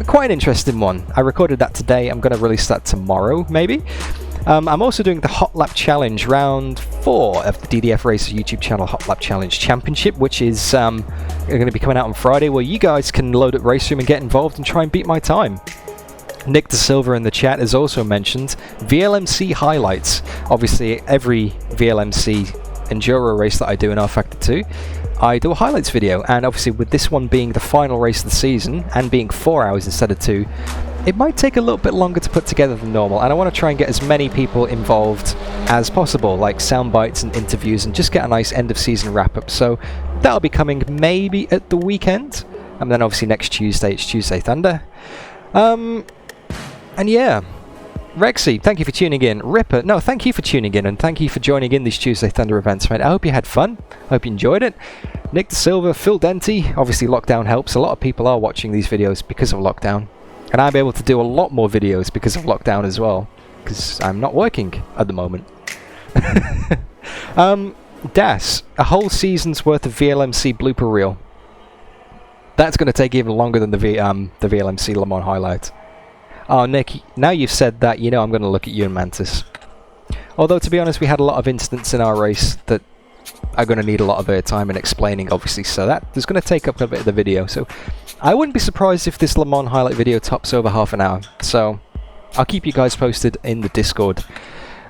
quite an interesting one. I recorded that today. I'm going to release that tomorrow, maybe. I'm also doing the Hot Lap Challenge, round 4 of the DDF Racer YouTube channel Hot Lap Challenge Championship, which is going to be coming out on Friday, where you guys can load up RaceRoom and get involved and try and beat my time. Nick De Silva in the chat has also mentioned VLMC highlights. Obviously, every VLMC Enduro race that I do in R Factor 2, I do a highlights video, and obviously with this one being the final race of the season and being 4 hours instead of 2, it might take a little bit longer to put together than normal, and I want to try and get as many people involved as possible, like sound bites and interviews, and just get a nice end of season wrap up. So that'll be coming maybe at the weekend, and then obviously next Tuesday it's Tuesday Thunder. And yeah, Rexy, thank you for tuning in. Ripper, no, thank you for tuning in, and thank you for joining in these Tuesday Thunder events, mate. I hope you had fun. I hope you enjoyed it. Nick De Silva, Phil Denty, obviously lockdown helps. A lot of people are watching these videos because of lockdown. And I'm able to do a lot more videos because of lockdown as well, because I'm not working at the moment. Das, a whole season's worth of VLMC blooper reel. That's going to take even longer than the VLMC Le Mans highlight. Oh, Nick, now you've said that, you know I'm going to look at you and Mantis. Although, to be honest, we had a lot of incidents in our race that are going to need a lot of airtime and explaining, obviously, so that is going to take up a bit of the video. So I wouldn't be surprised if this Le Mans highlight video tops over half an hour. So I'll keep you guys posted in the Discord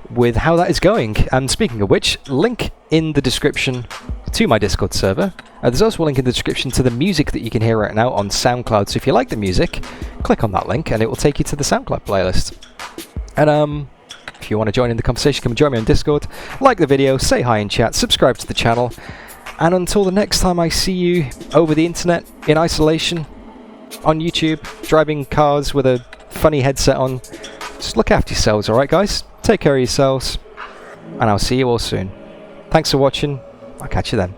with how that is going. And speaking of which, link in the description to my Discord server. There's also a link in the description to the music that you can hear right now on SoundCloud. So if you like the music, click on that link and it will take you to the SoundCloud playlist. And if you want to join in the conversation, come and join me on Discord. Like the video, say hi in chat, subscribe to the channel. And until the next time I see you over the internet, in isolation, on YouTube, driving cars with a funny headset on, just look after yourselves, alright guys? Take care of yourselves, and I'll see you all soon. Thanks for watching. I'll catch you then.